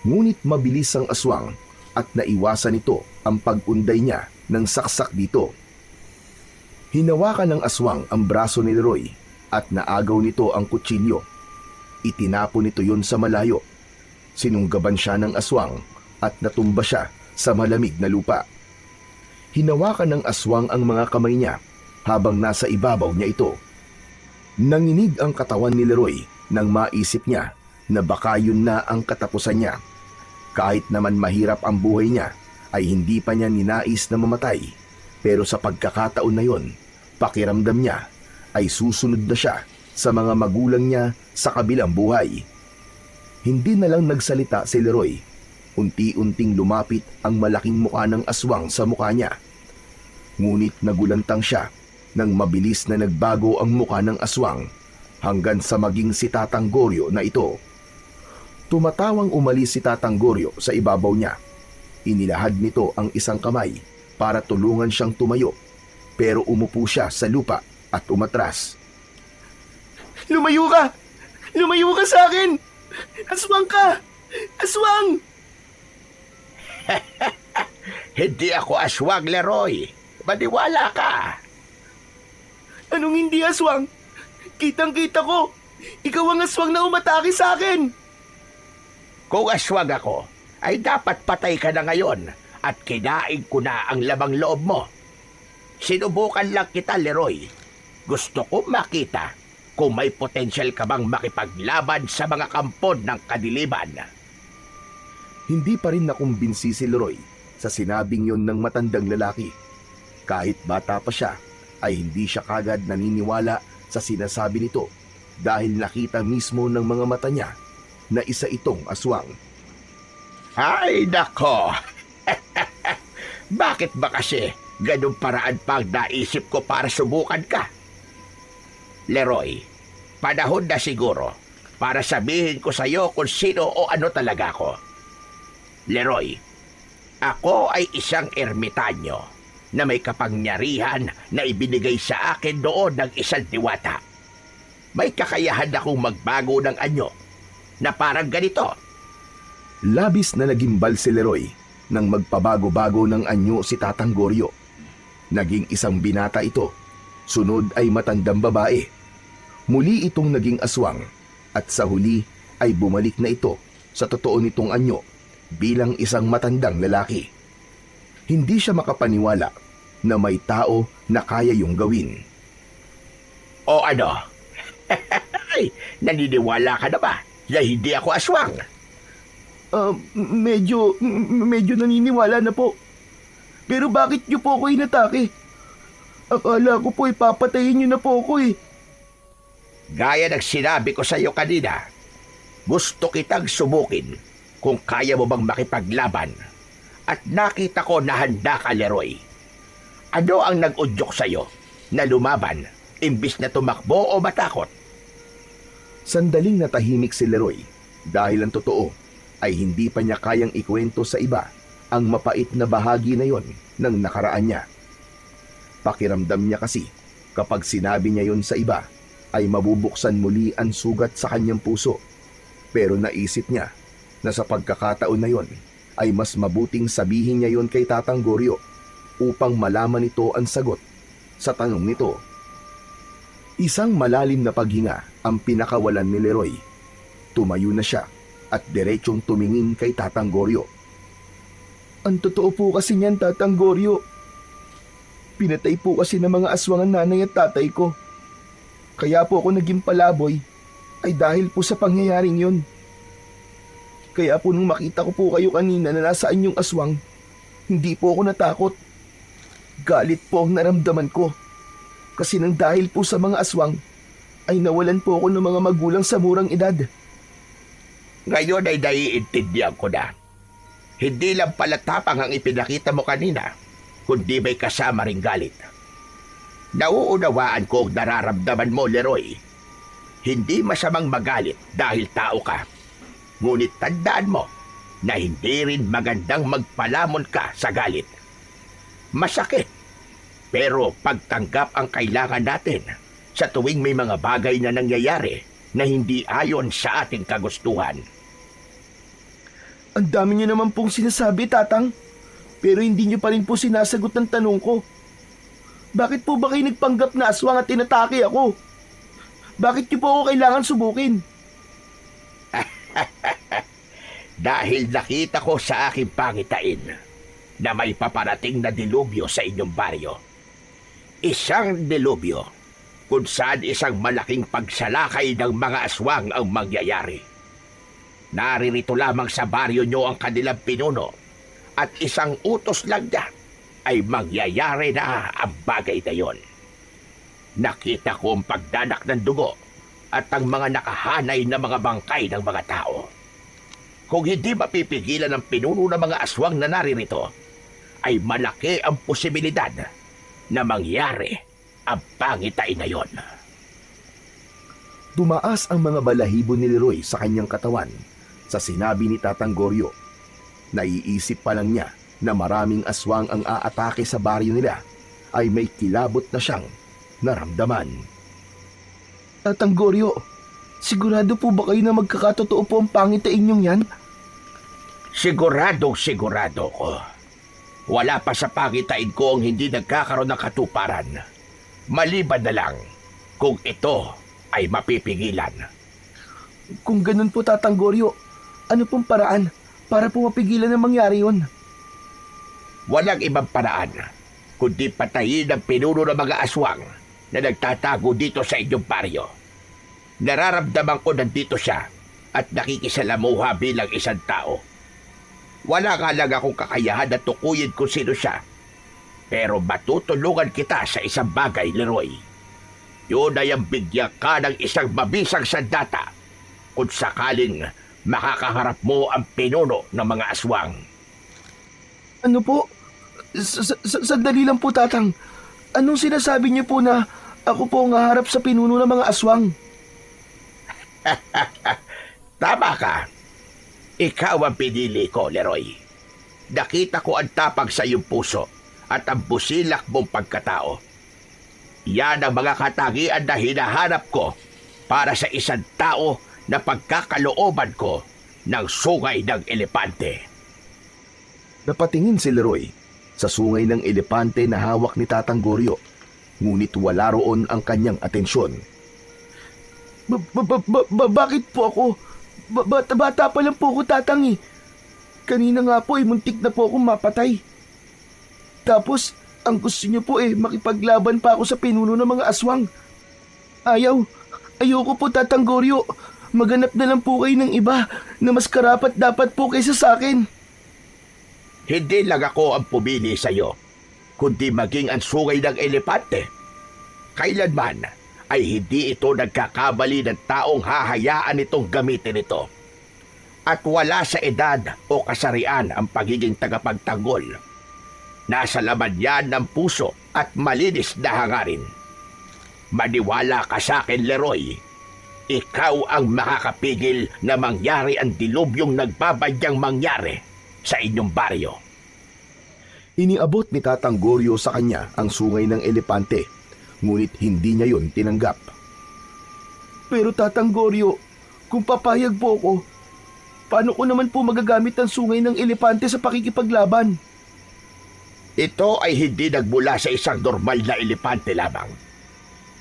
Ngunit mabilis ang aswang at naiwasan nito ang pag-unday niya ng saksak dito. Hinawakan ng aswang ang braso ni Leroy at naagaw nito ang kutsilyo. Itinapon nito yun sa malayo. Sinunggaban siya ng aswang at natumba siya sa malamig na lupa. Hinawakan ng aswang ang mga kamay niya habang nasa ibabaw niya ito. Nanginig ang katawan ni Leroy nang maisip niya na baka yun na ang katapusan niya. Kahit naman mahirap ang buhay niya, ay hindi pa niya ninais na mamatay. Pero sa pagkakataon na yon, pakiramdam niya ay susunod na siya sa mga magulang niya sa kabilang buhay. Hindi na lang nagsalita si Leroy. Unti-unting lumapit ang malaking mukha ng aswang sa mukha niya. Ngunit nagulantang siya nang mabilis na nagbago ang mukha ng aswang hanggang sa maging si Tatang Goryo na ito. Tumatawang umalis si Tatang Goryo sa ibabaw niya. Inilahad nito ang isang kamay para tulungan siyang tumayo, pero umupo siya sa lupa at umatras. Lumayo ka! Lumayo ka sa akin! Aswang ka! Aswang! Hindi ako aswang, Leroy. Maniwala ka. Anong hindi aswang? Kitang-kita ko! Ikaw ang aswang na umatake sa akin! Kung aswang ako, ay dapat patay ka na ngayon at kinain ko na ang lamang loob mo. Sinubukan lang kita, Leroy. Gusto ko makita kung may potensyal ka bang makipaglaban sa mga kampon ng kadiliman. Hindi pa rin nakumbinsi si Leroy sa sinabing yon ng matandang lalaki. Kahit bata pa siya, ay hindi siya kagad naniniwala sa sinasabi nito dahil nakita mismo ng mga mata niya na isa itong aswang. Ay, nako! Bakit ba kasi ganun paraan pa ang naisip ko para subukan ka? Leroy, panahon na siguro para sabihin ko sa iyo kung sino o ano talaga ako. Leroy, ako ay isang ermitanyo na may kapangyarihan na ibinigay sa akin doon ng isang diwata. May kakayahan akong magbago ng anyo na parang ganito. Labis na nagimbal si Leroy nang magpabago-bago ng anyo si Tatang Goryo. Naging isang binata ito, sunod ay matandang babae. Muli itong naging aswang at sa huli ay bumalik na ito sa totoo nitong anyo bilang isang matandang lalaki. Hindi siya makapaniwala na may tao na kaya yung gawin. O ano? Ay, naniniwala ka na ba na hindi ako aswang? Medyo naniniwala na po. Pero bakit niyo po ako inatake? Akala ko po ipapatayin niyo na po ako eh. Gaya ng sinabi ko sa iyo kanina, gusto kitang subukin kung kaya mo bang makipaglaban. At nakita ko na handa ka, Leroy. Ano ang nag-udyok sa iyo na lumaban imbis na tumakbo o matakot? Sandaling natahimik si Leroy dahil ang totoo ay hindi pa niya kayang ikwento sa iba ang mapait na bahagi na yon ng nakaraan niya. Pakiramdam niya kasi kapag sinabi niya yon sa iba ay mabubuksan muli ang sugat sa kanyang puso. Pero naisip niya na sa pagkakataon na yon ay mas mabuting sabihin niya yon kay Tatang Goryo upang malaman nito ang sagot sa tanong nito. Isang malalim na paghinga ang pinakawalan ni Leroy. Tumayo na siya at diretsong tumingin kay Tatang Goryo. Ang totoo po kasi niyan, Tatang Goryo. Pinatay po kasi ng mga aswang ang nanay at tatay ko. Kaya po ako naging palaboy ay dahil po sa pangyayaring yun. Kaya po nung makita ko po kayo kanina na nasaan yung aswang, hindi po ako natakot. Galit po ang naramdaman ko. Kasi nang dahil po sa mga aswang, ay nawalan po ako ng mga magulang sa murang edad. Ngayon ay naiintindihan ko na. Hindi lang pala tapang ang ipinakita mo kanina, kundi may kasama ring galit. Nauunawaan ko ang nararamdaman mo, Leroy. Hindi masamang magalit dahil tao ka. Ngunit tandaan mo na hindi rin magandang magpalamon ka sa galit. Masakit, pero pagtanggap ang kailangan natin sa tuwing may mga bagay na nangyayari na hindi ayon sa ating kagustuhan. Ang dami niyo naman pong sinasabi, Tatang. Pero hindi niyo pa rin po sinasagot ng tanong ko. Bakit po ba kayo nagpanggap na aswang at tinatake ako? Bakit niyo po ako kailangan subukin? Dahil nakita ko sa aking pangitain na may paparating na dilubyo sa inyong baryo. Isang dilubyo kung saan isang malaking pagsalakay ng mga aswang ang mangyayari. Naririto lamang sa baryo nyo ang kanilang pinuno at isang utos lang niya ay mangyayari na ang bagay na yon. Nakita ko ang pagdanak ng dugo at ang mga nakahanay na mga bangkay ng mga tao. Kung hindi mapipigilan ng pinuno ng mga aswang na naririto, ay malaki ang posibilidad na mangyari ang pangitain na yon. Tumaas ang mga balahibo ni Leroy sa kanyang katawan sa sinabi ni Tatang Goryo. Naiisip pa lang niya na maraming aswang ang aatake sa baryo nila ay may kilabot na siyang naramdaman. Tatang Goryo, sigurado po ba kayo na magkakatotoo po ang pangitain niyong yan? Sigurado ko. Wala pa sa pangitain ko ang hindi nagkakaroon ng katuparan. Maliban na lang kung ito ay mapipigilan. Kung ganun po, Tatang Goryo, ano pong paraan para po mapigilan ang mangyari yun? Walang ibang paraan kundi patayin ang pinuno ng mga aswang na nagtatago dito sa inyong baryo. Nararamdaman ko nandito siya at nakikisalamuha bilang isang tao. Wala ka lang akong kakayahan na tukuyin kung sino siya. Pero matutulungan kita sa isang bagay, Leroy. Yun ay ang bigyan ka ng isang mabisang sandata kung sakaling makakaharap mo ang pinuno ng mga aswang. Ano po? Sandali lang po, Tatang. Anong sinasabi niyo po na ako po ang haharap sa pinuno ng mga aswang? Tama ka. Ikaw ang pinili ko, Leroy. Nakita ko ang tapang sa iyong puso at ang busilak mong pagkatao. Yan ang mga katangian na hinahanap ko para sa isang tao na pagkakalooban ko ng sungay ng elepante. Napatingin si Leroy sa sungay ng elepante na hawak ni Tatang Goryo, ngunit wala roon ang kanyang atensyon. Bakit po ako? Bata pa lang po ako, Tatang eh. Kanina nga po muntik na po akong mapatay. Tapos, ang gusto niyo po makipaglaban pa ako sa pinuno ng mga aswang. Ayoko po, Tatang Goryo. Maganap na lang po kayo ng iba na mas karapat dapat po kaysa sa akin. Hindi lang ako ang pumili sa iyo, kundi maging ang sungay ng elepante. Kailanman ay hindi ito nagkakamali ng taong hahayaan itong gamitin ito. At wala sa edad o kasarian ang pagiging tagapagtanggol. Nasa laman yan ng puso at malinis na hangarin. Maniwala ka sa akin, Leroy. Ikaw ang makakapigil na mangyari ang dilubyong nagbabadyang mangyari sa inyong baryo. Iniabot ni Tatang Goryo sa kanya ang sungay ng elepante, ngunit hindi niya yun tinanggap. Pero Tatang Goryo, kung papayag po ako, paano ko naman po magagamit ang sungay ng elepante sa pakikipaglaban? Ito ay hindi nagmula sa isang normal na elepante lamang.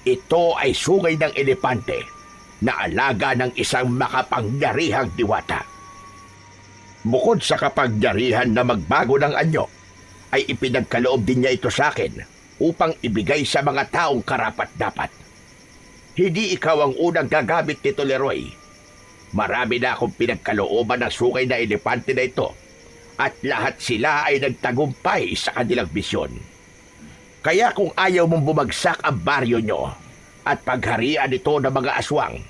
Ito ay sungay ng elepante na alaga ng isang makapangyarihang diwata. Bukod sa kapangyarihan na magbago ng anyo, ay ipinagkaloob din niya ito sa akin upang ibigay sa mga taong karapat-dapat. Hindi ikaw ang unang gagamit nito, Leroy. Marami na akong pinagkalooban ng sungay na elepante na ito at lahat sila ay nagtagumpay sa kanilang misyon. Kaya kung ayaw mong bumagsak ang baryo nyo at pagharian ito ng mga aswang,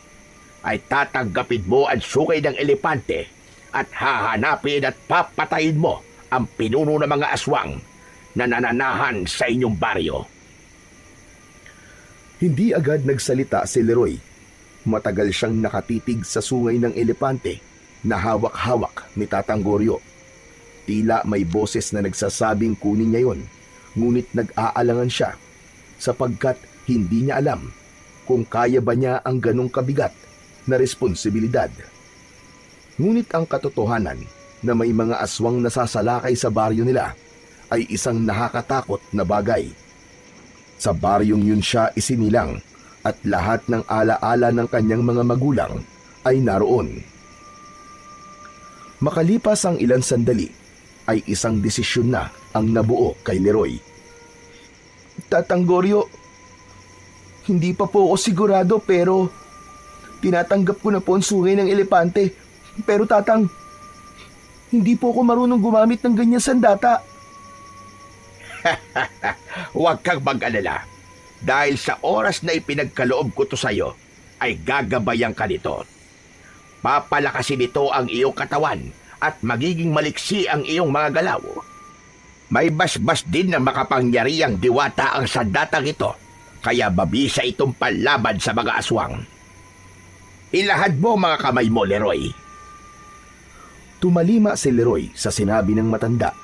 ay tatanggapin mo ang sungay ng elepante at hahanapin at papatayin mo ang pinuno ng mga aswang na nananahan sa inyong baryo. Hindi agad nagsalita si Leroy. Matagal siyang nakatitig sa sungay ng elepante na hawak-hawak ni Tatang Goryo. Tila may boses na nagsasabing kunin niya yon, ngunit nag-aalangan siya sapagkat hindi niya alam kung kaya ba niya ang ganong kabigat na responsibilidad. Ngunit ang katotohanan na may mga aswang nasasalakay sa baryo nila ay isang nakakatakot na bagay. Sa baryong yun siya isinilang at lahat ng alaala ng kanyang mga magulang ay naroon. Makalipas ang ilang sandali, ay isang desisyon na ang nabuo kay Leroy. Tatang Goryo, hindi pa po ako sigurado pero tinatanggap ko na po ang sungay ng elepante. Pero tatang, hindi po ako marunong gumamit ng ganyan sandata. Huwag kang mag-alala. Dahil sa oras na ipinagkaloob ko to sa'yo, ay gagabayan ka nito. Papalakasin nito ang iyong katawan at magiging maliksi ang iyong mga galaw. May basbas din na makapangyariang diwata ang sandatang ito, kaya mabisa itong panlaban sa mga aswang. Ilahad mo mga kamay mo, Leroy. Tumalima si Leroy sa sinabi ng matanda.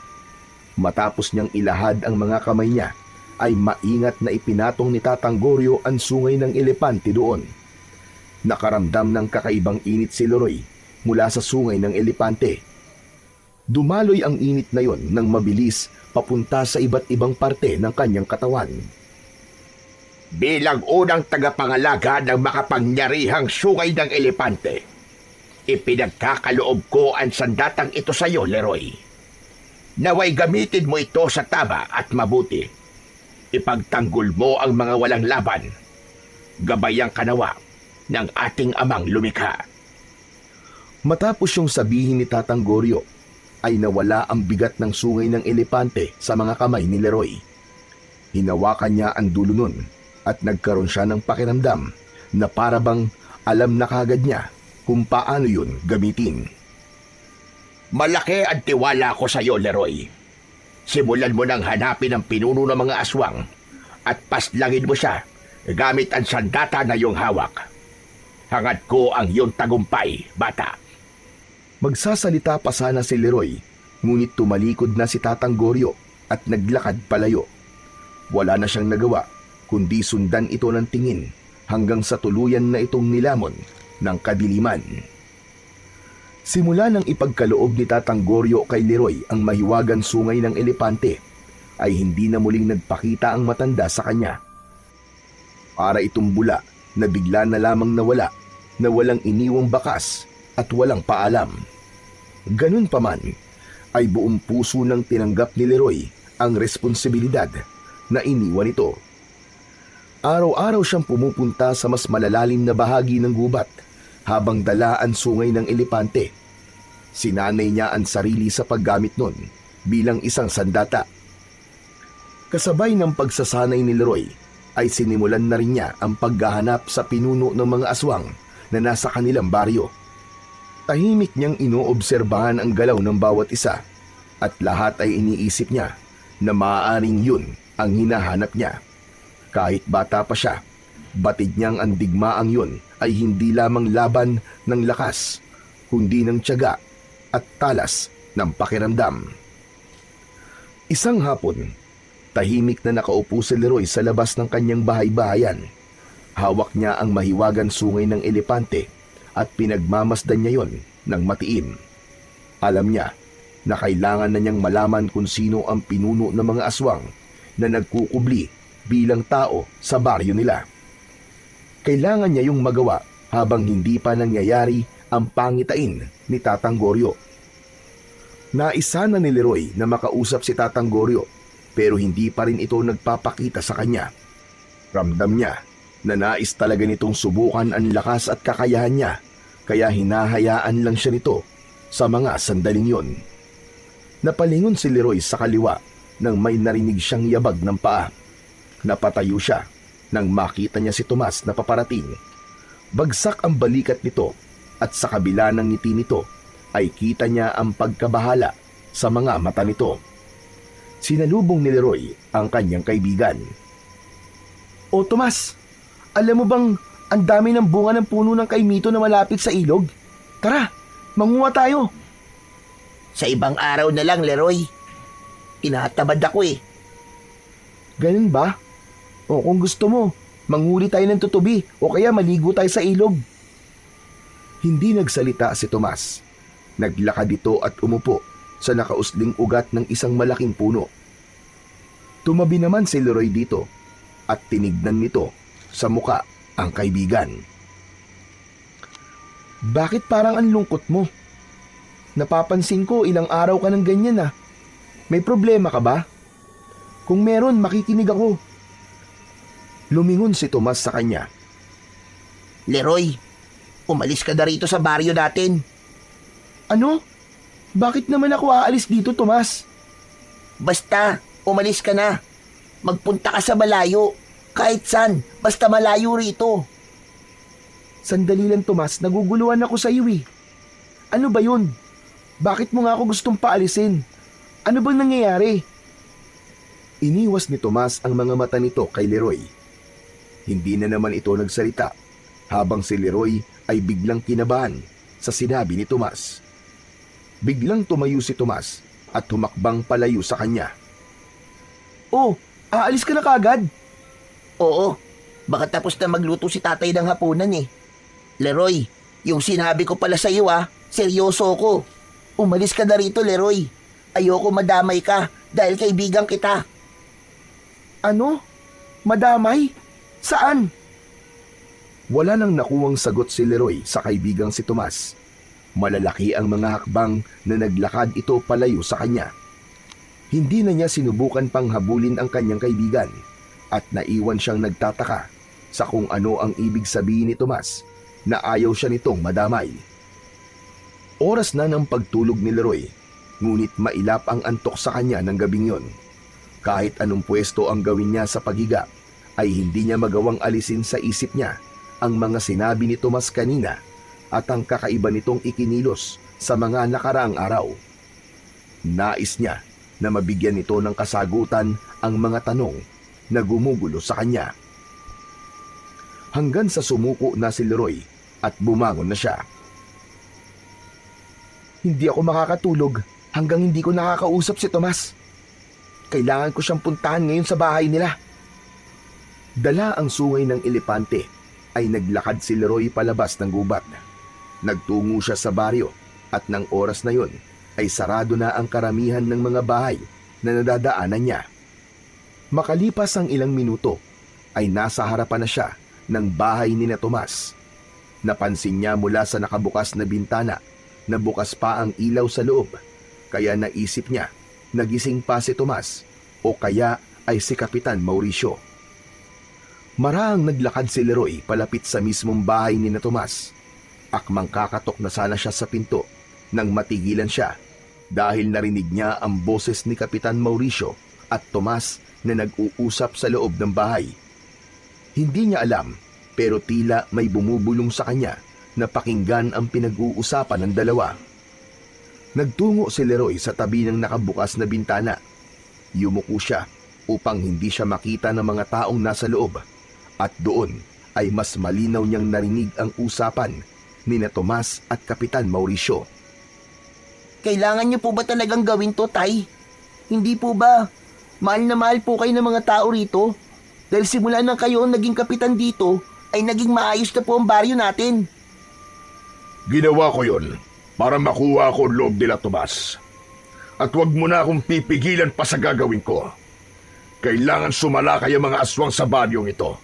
Matapos niyang ilahad ang mga kamay niya, ay maingat na ipinatong ni Tatang Goryo ang sungay ng elepante doon. Nakaramdam ng kakaibang init si Leroy mula sa sungay ng elepante. Dumaloy ang init na yon ng mabilis papunta sa iba't ibang parte ng kanyang katawan. Bilang unang tagapangalaga ng makapangyarihang sungay ng elepante, ipinagkakaloob ko ang sandatang ito sa iyo, Leroy. Naway gamitin mo ito sa tama at mabuti. Ipagtanggol mo ang mga walang laban. Gabayang kanawa ng ating amang lumikha. Matapos yung sabihin ni Tatang Goryo, ay nawala ang bigat ng sungay ng elepante sa mga kamay ni Leroy. Hinawakan niya ang dulo nun at nagkaroon siya ng pakiramdam na parabang alam na kagad niya kung paano yun gamitin. Malaki ang tiwala ko sa iyo, Leroy. Simulan mo nang hanapin ang pinuno ng mga aswang at paslangin mo siya gamit ang sandata na iyong hawak. Hangad ko ang iyong tagumpay, bata. Magsasalita pa sana si Leroy, ngunit tumalikod na si Tatang Goryo at naglakad palayo. Wala na siyang nagawa, kundi sundan ito ng tingin hanggang sa tuluyan na itong nilamon ng kadiliman. Simula ng ipagkaloob ni Tatang Goryo kay Leroy ang mahiwagang sungay ng elepante, ay hindi na muling nagpakita ang matanda sa kanya. Para itong bula na bigla na lamang nawala, na walang iniwang bakas at walang paalam. Ganun pa man, ay buong puso nang tinanggap ni Leroy ang responsibilidad na iniwan ito. Araw-araw siyang pumupunta sa mas malalalim na bahagi ng gubat habang dala ang sungay ng elepante. Sinanay niya ang sarili sa paggamit nun bilang isang sandata. Kasabay ng pagsasanay ni Leroy, ay sinimulan na rin niya ang paghahanap sa pinuno ng mga aswang na nasa kanilang baryo. Tahimik niyang inoobserbahan ang galaw ng bawat isa at lahat ay iniisip niya na maaaring yun ang hinahanap niya. Kahit bata pa siya, batid niyang ang digmaang yun ay hindi lamang laban ng lakas, kundi ng tiyaga at talas ng pakiramdam. Isang hapon, tahimik na nakaupo si Leroy sa labas ng kanyang bahay-bahayan. Hawak niya ang mahiwagan sungay ng elepante at pinagmamasdan niya yon ng matiim. Alam niya na kailangan na niyang malaman kung sino ang pinuno ng mga aswang na nagkukubli bilang tao sa baryo nila. Kailangan niya yung magawa habang hindi pa nangyayari ang pangitain ni Tatang Goryo. Naisa na ni Leroy na makausap si Tatang Goryo, pero hindi pa rin ito nagpapakita sa kanya. Ramdam niya na nais talaga nitong subukan ang lakas at kakayahan niya, kaya hinahayaan lang siya nito sa mga sandaling yon. Napalingon si Leroy sa kaliwa nang may narinig siyang yabag ng paa. Napatayo siya nang makita niya si Tomas na paparating. Bagsak ang balikat nito at sa kabila ng ngiti nito ay kita niya ang pagkabahala sa mga mata nito. Sinalubong ni Leroy ang kanyang kaibigan. O Tomas, alam mo bang ang dami ng bunga ng puno ng kaimito na malapit sa ilog? Tara, manguha tayo. Sa ibang araw na lang, Leroy. Tinatamad ako eh. Ganun ba? O kung gusto mo, manghuli tayo ng tutubi o kaya maligo tayo sa ilog. Hindi nagsalita si Tomas. Naglakad ito at umupo sa nakausling ugat ng isang malaking puno. Tumabi naman si Leroy dito at tinignan nito sa muka ang kaibigan. Bakit parang ang lungkot mo? Napapansin ko ilang araw ka ng ganyan ah. May problema ka ba? Kung meron, makikinig ako. Lumingon si Tomas sa kanya. Leroy, umalis ka na rito sa baryo natin. Ano? Bakit naman ako aalis dito, Tomas? Basta, umalis ka na. Magpunta ka sa malayo. Kahit saan, basta malayo rito. Sandali lang, Tomas. Naguguluhan ako sa iyo eh. Ano ba yun? Bakit mo nga ako gustong paalisin? Ano bang nangyayari? Iniwas ni Tomas ang mga mata nito kay Leroy. Hindi na naman ito nagsalita habang si Leroy ay biglang kinabahan sa sinabi ni Tomas. Biglang tumayo si Tomas at humakbang palayo sa kanya. Oh, aalis ka na kagad? Oo, baka tapos na magluto si tatay ng hapunan eh. Leroy, yung sinabi ko pala sa iyo seryoso ko. Umalis ka na rito, Leroy. Ayoko madamay ka dahil kaibigan kita. Ano? Madamay? Saan? Wala nang nakuwang sagot si Leroy sa kaibigang si Tomas. Malalaki ang mga hakbang na naglakad ito palayo sa kanya. Hindi na niya sinubukan pang habulin ang kanyang kaibigan at naiwan siyang nagtataka sa kung ano ang ibig sabihin ni Tomas na ayaw siya nitong madamay. Oras na ng pagtulog ni Leroy, ngunit mailap ang antok sa kanya ng gabing yon. Kahit anong pwesto ang gawin niya sa paghiga, ay hindi niya magawang alisin sa isip niya ang mga sinabi ni Tomas kanina at ang kakaiba nitong ikinilos sa mga nakaraang araw. Nais niya na mabigyan nito ng kasagutan ang mga tanong na gumugulo sa kanya. Hanggang sa sumuko na si Leroy at bumangon na siya. Hindi ako makakatulog hanggang hindi ko nakakausap si Tomas. Kailangan ko siyang puntahan ngayon sa bahay nila. Dala ang sungay ng elepante ay naglakad si Leroy palabas ng gubat. Nagtungo siya sa baryo at ng oras na yon ay sarado na ang karamihan ng mga bahay na nadadaanan niya. Makalipas ang ilang minuto ay nasa harapan na siya ng bahay ni na Tomas. Napansin niya mula sa nakabukas na bintana na bukas pa ang ilaw sa loob, kaya naisip niya nagising pa si Tomas o kaya ay si Kapitan Mauricio. Marahang naglakad si Leroy palapit sa mismong bahay ni na Tomas. Akmang kakatok na sana siya sa pinto nang matigilan siya dahil narinig niya ang boses ni Kapitan Mauricio at Tomas na nag-uusap sa loob ng bahay. Hindi niya alam pero tila may bumubulong sa kanya na pakinggan ang pinag-uusapan ng dalawa. Nagtungo si Leroy sa tabi ng nakabukas na bintana. Yumuko siya upang hindi siya makita ng mga taong nasa loob at doon ay mas malinaw niyang narinig ang usapan ni na Tomas at Kapitan Mauricio. Kailangan niyo po ba talagang gawin to, Tay? Hindi po ba? Mahal na mahal po kayo ng mga tao rito. Dahil simula nang kayo ang naging kapitan dito, ay naging maayos na po ang baryo natin. Ginawa ko yon para makuha ko ang loob nila, Tomas. At huwag mo na akong pipigilan pa sa gagawin ko. Kailangan sumalakay ang mga aswang sa baryong ito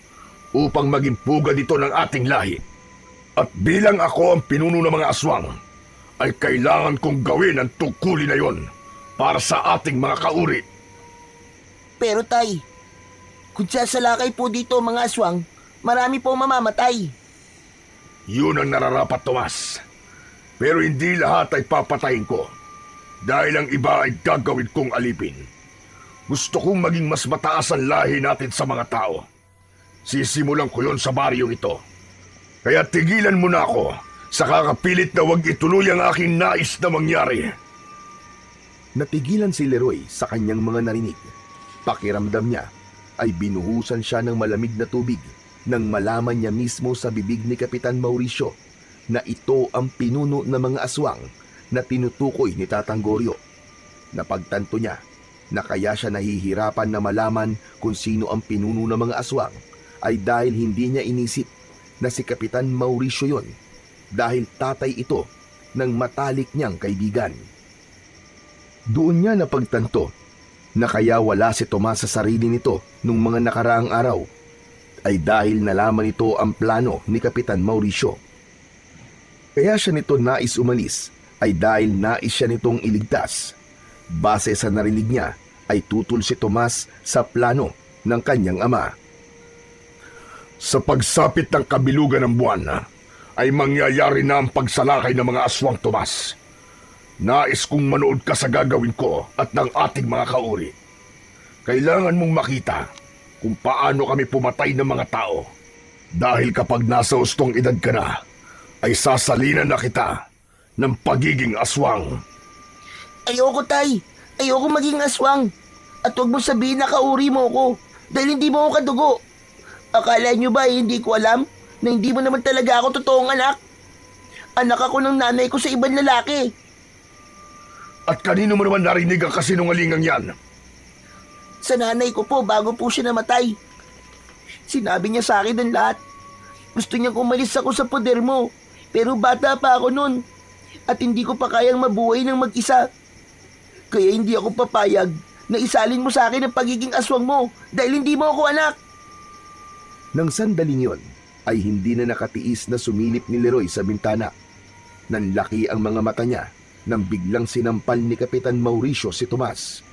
upang maging pugad ito ng ating lahi. At bilang ako ang pinuno ng mga aswang, ay kailangan kong gawin ang tungkulin na yon para sa ating mga kauri. Pero Tay, kung sasalakay po dito mga aswang, marami pong mamamatay. Yun ang nararapat, Tomas. Pero hindi lahat ay papatayin ko. Dahil ang iba ay gagawin kong alipin. Gusto kong maging mas mataas ang lahi natin sa mga tao. Sisimulan ko yon sa baryong ito. Kaya tigilan mo na ako sa kakapilit na wag ituloy ang aking nais na mangyari. Natigilan si Leroy sa kanyang mga narinig. Pakiramdam niya ay binuhusan siya ng malamig na tubig nang malaman niya mismo sa bibig ni Kapitan Mauricio na ito ang pinuno ng mga aswang na tinutukoy ni Tatang Goryo. Napagtanto niya na kaya siya nahihirapan na malaman kung sino ang pinuno ng mga aswang ay dahil hindi niya inisip na si Kapitan Mauricio yon, dahil tatay ito ng matalik niyang kaibigan. Doon niya napagtanto na kaya wala si Tomas sa sarili nito nung mga nakaraang araw ay dahil nalaman nito ang plano ni Kapitan Mauricio. Kaya siya nito nais umalis ay dahil nais siya nitong iligtas. Base sa narinig niya ay tutol si Tomas sa plano ng kanyang ama. Sa pagsapit ng kabilugan ng buwan, ay mangyayari na ang pagsalakay ng mga aswang, Tomas. Nais kong manood ka sa gagawin ko at ng ating mga kauri. Kailangan mong makita kung paano kami pumatay ng mga tao. Dahil kapag nasa ustong edad ka na, ay sasalinan na kita ng pagiging aswang. Ayoko, tay. Ayoko maging aswang. At huwag mo sabihin na kauri mo ko dahil hindi mo ako kadugo. Akala nyo ba hindi ko alam na hindi mo naman talaga ako totoong anak? Anak ako ng nanay ko sa ibang lalaki. At kanino mo naman narinig ang kasinungalingang yan? Sa nanay ko po bago po siya namatay. Sinabi niya sa akin ang lahat. Gusto niyang umalis ako sa poder mo. Pero bata pa ako noon. At hindi ko pa kayang mabuhay ng mag-isa. Kaya hindi ako papayag na isalin mo sa akin ang pagiging aswang mo dahil hindi mo ako anak. Nang sandaling yon, ay hindi na nakatiis na sumilip ni Leroy sa bintana. Nanlaki ang mga mata niya nang biglang sinampal ni Kapitan Mauricio si Tomas.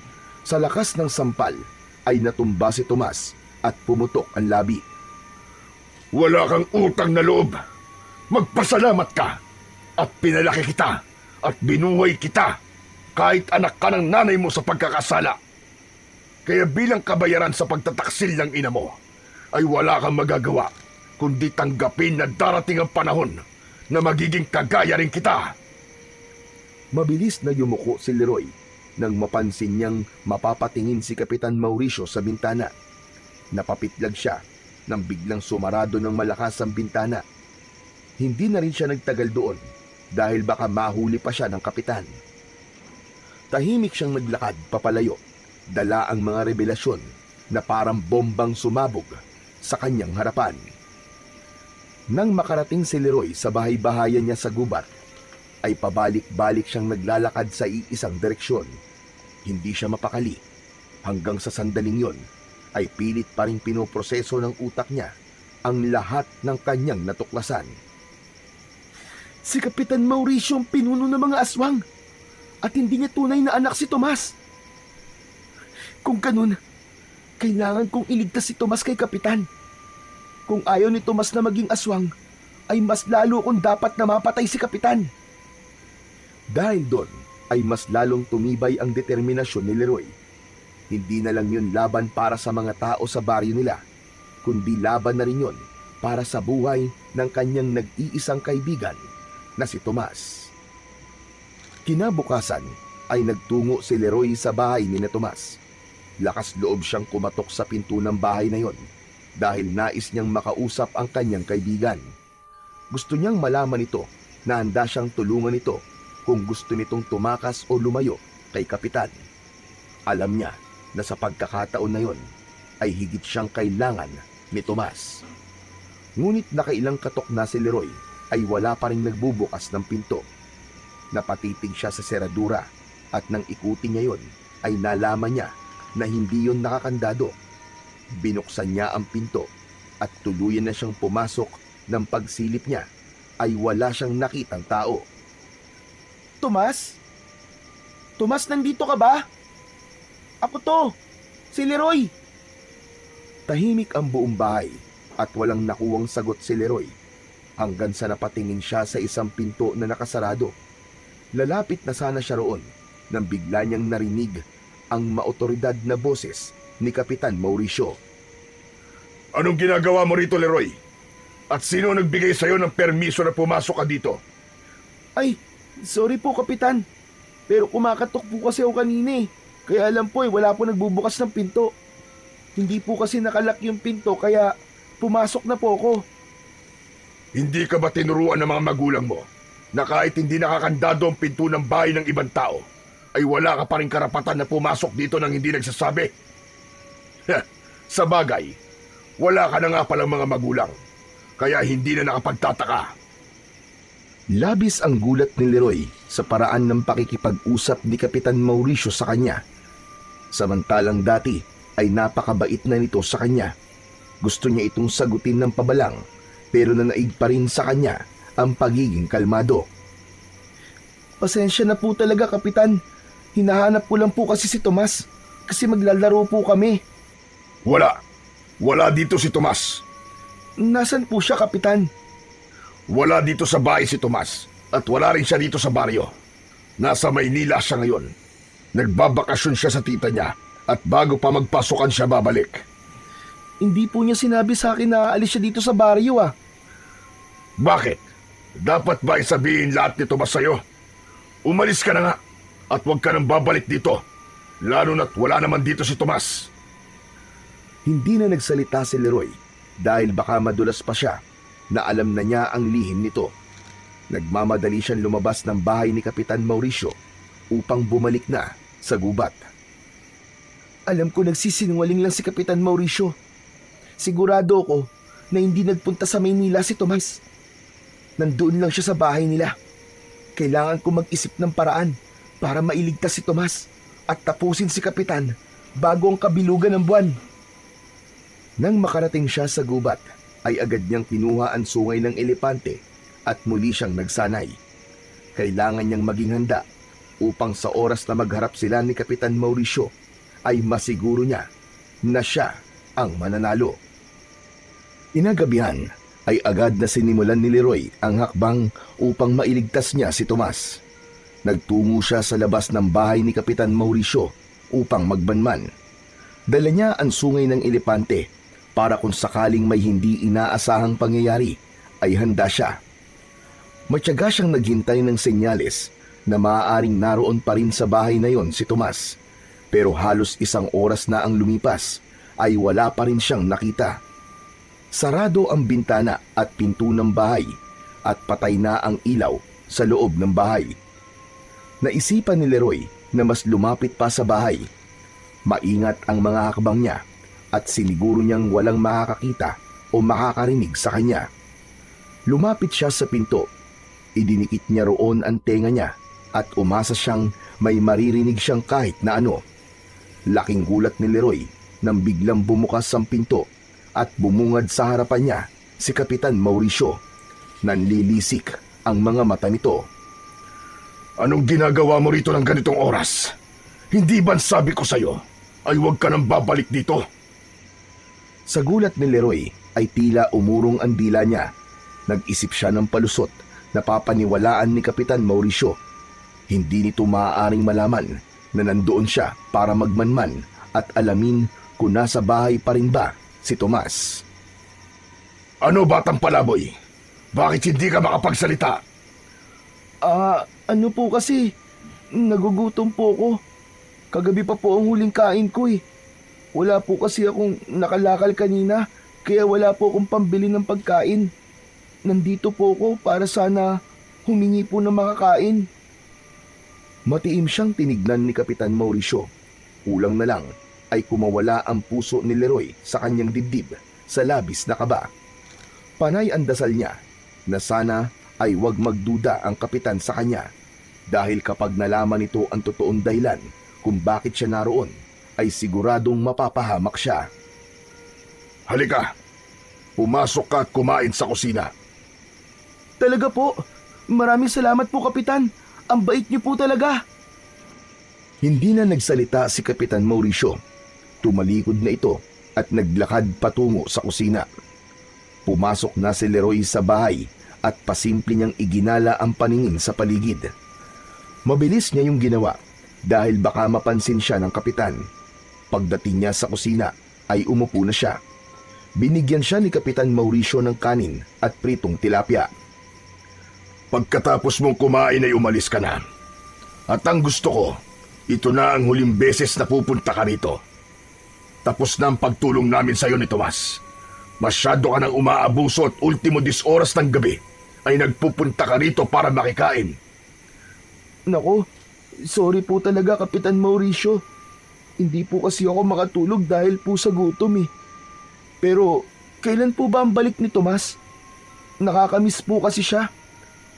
Sa lakas ng sampal ay natumba si Tomas at pumutok ang labi. Wala kang utang na loob. Magpasalamat ka at pinalaki kita at binuhay kita kahit anak ka ng nanay mo sa pagkakasala. Kaya bilang kabayaran sa pagtataksil ng ina mo, ay wala kang magagawa kundi tanggapin na darating ang panahon na magiging kagaya rin kita. Mabilis na yumuko si Leroy nang mapansin niyang mapapatingin si Kapitan Mauricio sa bintana. Napapitlag siya nang biglang sumarado ng malakas ang bintana. Hindi na rin siya nagtagal doon dahil baka mahuli pa siya ng kapitan. Tahimik siyang naglakad papalayo, dala ang mga revelasyon na parang bombang sumabog sa kanyang harapan. Nang makarating si Leroy sa bahay-bahayan niya sa gubat, ay pabalik-balik siyang naglalakad sa iisang direksyon. Hindi siya mapakali hanggang sa sandaling yon ay pilit pa rin pinoproseso ng utak niya ang lahat ng kanyang natuklasan. Si Kapitan Mauricio ang pinuno ng mga aswang at hindi niya tunay na anak si Tomas. Kung ganun, kailangan kong iligtas si Tomas kay Kapitan. Kung ayaw ni Tomas na maging aswang, ay mas lalo kong dapat na mapatay si Kapitan. Dahil doon, ay mas lalong tumibay ang determinasyon ni Leroy. Hindi na lang yun laban para sa mga tao sa baryo nila, kundi laban na rin yun para sa buhay ng kanyang nag-iisang kaibigan na si Tomas. Kinabukasan ay nagtungo si Leroy sa bahay ni Tomas. Lakas loob siyang kumatok sa pinto ng bahay na yon dahil nais niyang makausap ang kanyang kaibigan. Gusto niyang malaman ito na handa siyang tulungan ito kung gusto nitong tumakas o lumayo kay Kapitan. Alam niya na sa pagkakataon na yon ay higit siyang kailangan ni Tomas. Ngunit nakailang katok na si Leroy ay wala pa rin nagbubukas ng pinto. Napatitig siya sa seradura at nang ikutin niya yon ay nalaman niya na hindi yon nakakandado. Binuksan niya ang pinto at tuluyan na siyang pumasok. Nang pagsilip niya ay wala siyang nakitang tao. Tomas? Tomas, nandito ka ba? Ako to, si Leroy. Tahimik ang buong bahay at walang nakuwang sagot si Leroy hanggang sa napatingin siya sa isang pinto na nakasarado. Lalapit na sana siya roon nang bigla niyang narinig ang maotoridad na boses ni Kapitan Mauricio. Anong ginagawa mo rito, Leroy? At sino ang nagbigay sa'yo ng permiso na pumasok ka dito? Ay, sorry po Kapitan. Pero kumakatok po kasi ako kanina eh. Kaya alam po wala po nagbubukas ng pinto. Hindi po kasi nakalak yung pinto kaya pumasok na po ako. Hindi ka ba tinuruan ng mga magulang mo na kahit hindi nakakandado ang pinto ng bahay ng ibang tao, ay wala ka pa rin karapatan na pumasok dito nang hindi nagsasabi? Sa bagay, wala ka na nga palang mga magulang, kaya hindi na nakapagtataka. Labis ang gulat ni Leroy sa paraan ng pakikipag-usap ni Kapitan Mauricio sa kanya. Samantalang dati ay napakabait na nito sa kanya. Gusto niya itong sagutin ng pabalang pero nanaig pa rin sa kanya ang pagiging kalmado. Pasensya na po talaga Kapitan. Hinahanap ko lang po kasi si Tomas. Kasi maglalaro po kami. Wala dito si Tomas. Nasaan po siya Kapitan? Wala dito sa bahay si Tomas at wala rin siya dito sa baryo. Nasa Maynila siya ngayon. Nagbabakasyon siya sa tita niya at bago pa magpasukan siya babalik. Hindi po niya sinabi sa akin na aalis siya dito sa baryo ah. Bakit? Dapat ba isabihin lahat nito ba sa'yo? Umalis ka na nga at huwag ka nang babalik dito. Lalo na't wala naman dito si Tomas. Hindi na nagsalita si Leroy dahil baka madulas pa siya na alam na niya ang lihim nito. Nagmamadali siyang lumabas ng bahay ni Kapitan Mauricio upang bumalik na sa gubat. Alam ko nagsisinungaling lang si Kapitan Mauricio. Sigurado ko na hindi nagpunta sa Maynila si Tomas. Nandoon lang siya sa bahay nila. Kailangan ko mag-isip ng paraan para mailigtas si Tomas at tapusin si Kapitan bago ang kabilugan ng buwan. Nang makarating siya sa gubat, ay agad niyang kinuha ang sungay ng elepante at muli siyang nagsanay. Kailangan niyang maging handa upang sa oras na magharap sila ni Kapitan Mauricio ay masiguro niya na siya ang mananalo. Inagabihan ay agad na sinimulan ni Leroy ang hakbang upang mailigtas niya si Tomas. Nagtungo siya sa labas ng bahay ni Kapitan Mauricio upang magbanman. Dala niya ang sungay ng elepante para kung sakaling may hindi inaasahang pangyayari ay handa siya. Matyaga siyang naghintay ng senyales na maaaring naroon pa rin sa bahay na yon si Tomas. Pero halos isang oras na ang lumipas ay wala pa rin siyang nakita. Sarado ang bintana at pinto ng bahay at patay na ang ilaw sa loob ng bahay. Naisipan ni Leroy na mas lumapit pa sa bahay. Maingat ang mga hakbang niya at siniguro niyang walang makakakita o makakarinig sa kanya. Lumapit siya sa pinto. Idinikit niya roon ang tenga niya at umasa siyang may maririnig siyang kahit na ano. Laking gulat ni Leroy nang biglang bumukas ang pinto at bumungad sa harapan niya si Kapitan Mauricio. Nanlilisik ang mga mata nito. Anong ginagawa mo rito ng ganitong oras? Hindi ba sabi ko sa'yo ay huwag ka nang babalik dito? Sa gulat ni Leroy ay tila umurong ang dila niya. Nag-isip siya ng palusot na papaniwalaan ni Kapitan Mauricio. Hindi nito maaaring malaman na nandoon siya para magmanman at alamin kung nasa bahay pa rin ba si Tomas. Ano batang palaboy? Bakit hindi ka makapagsalita? Ano po kasi, nagugutom po ako. Kagabi pa po ang huling kain ko eh. Wala po kasi akong nakalakal kanina, kaya wala po akong pambili ng pagkain. Nandito po ako para sana humingi po ng makakain. Matiim siyang tinignan ni Kapitan Mauricio. Kulang na lang ay kumawala ang puso ni Leroy sa kanyang dibdib sa labis na kaba. Panay ang dasal niya na sana ay wag magduda ang kapitan sa kanya dahil kapag nalaman nito ang totoong dahilan kung bakit siya naroon ay siguradong mapapahamak siya. Halika, pumasok ka at kumain sa kusina. Talaga po, maraming salamat po Kapitan. Ang bait niyo po talaga. Hindi na nagsalita si Kapitan Mauricio. Tumalikod na ito at naglakad patungo sa kusina. Pumasok na si Leroy sa bahay at pasimple niyang iginala ang paningin sa paligid. Mabilis niya yung ginawa dahil baka mapansin siya ng kapitan. Pagdating niya sa kusina ay umupo na siya. Binigyan siya ni Kapitan Mauricio ng kanin at pritong tilapia. Pagkatapos mong kumain ay umalis ka na. At ang gusto ko, ito na ang huling beses na pupunta ka rito. Tapos na ang pagtulong namin sa iyo ni Tomas. Masyado ka nang umaabuso at ultimo 10 oras ng gabi ay nagpupunta ka rito para makikain. Nako, sorry po talaga Kapitan Mauricio. Hindi po kasi ako makatulog dahil po sa gutom eh. Pero kailan po ba ang balik ni Tomas? Nakakamiss po kasi siya.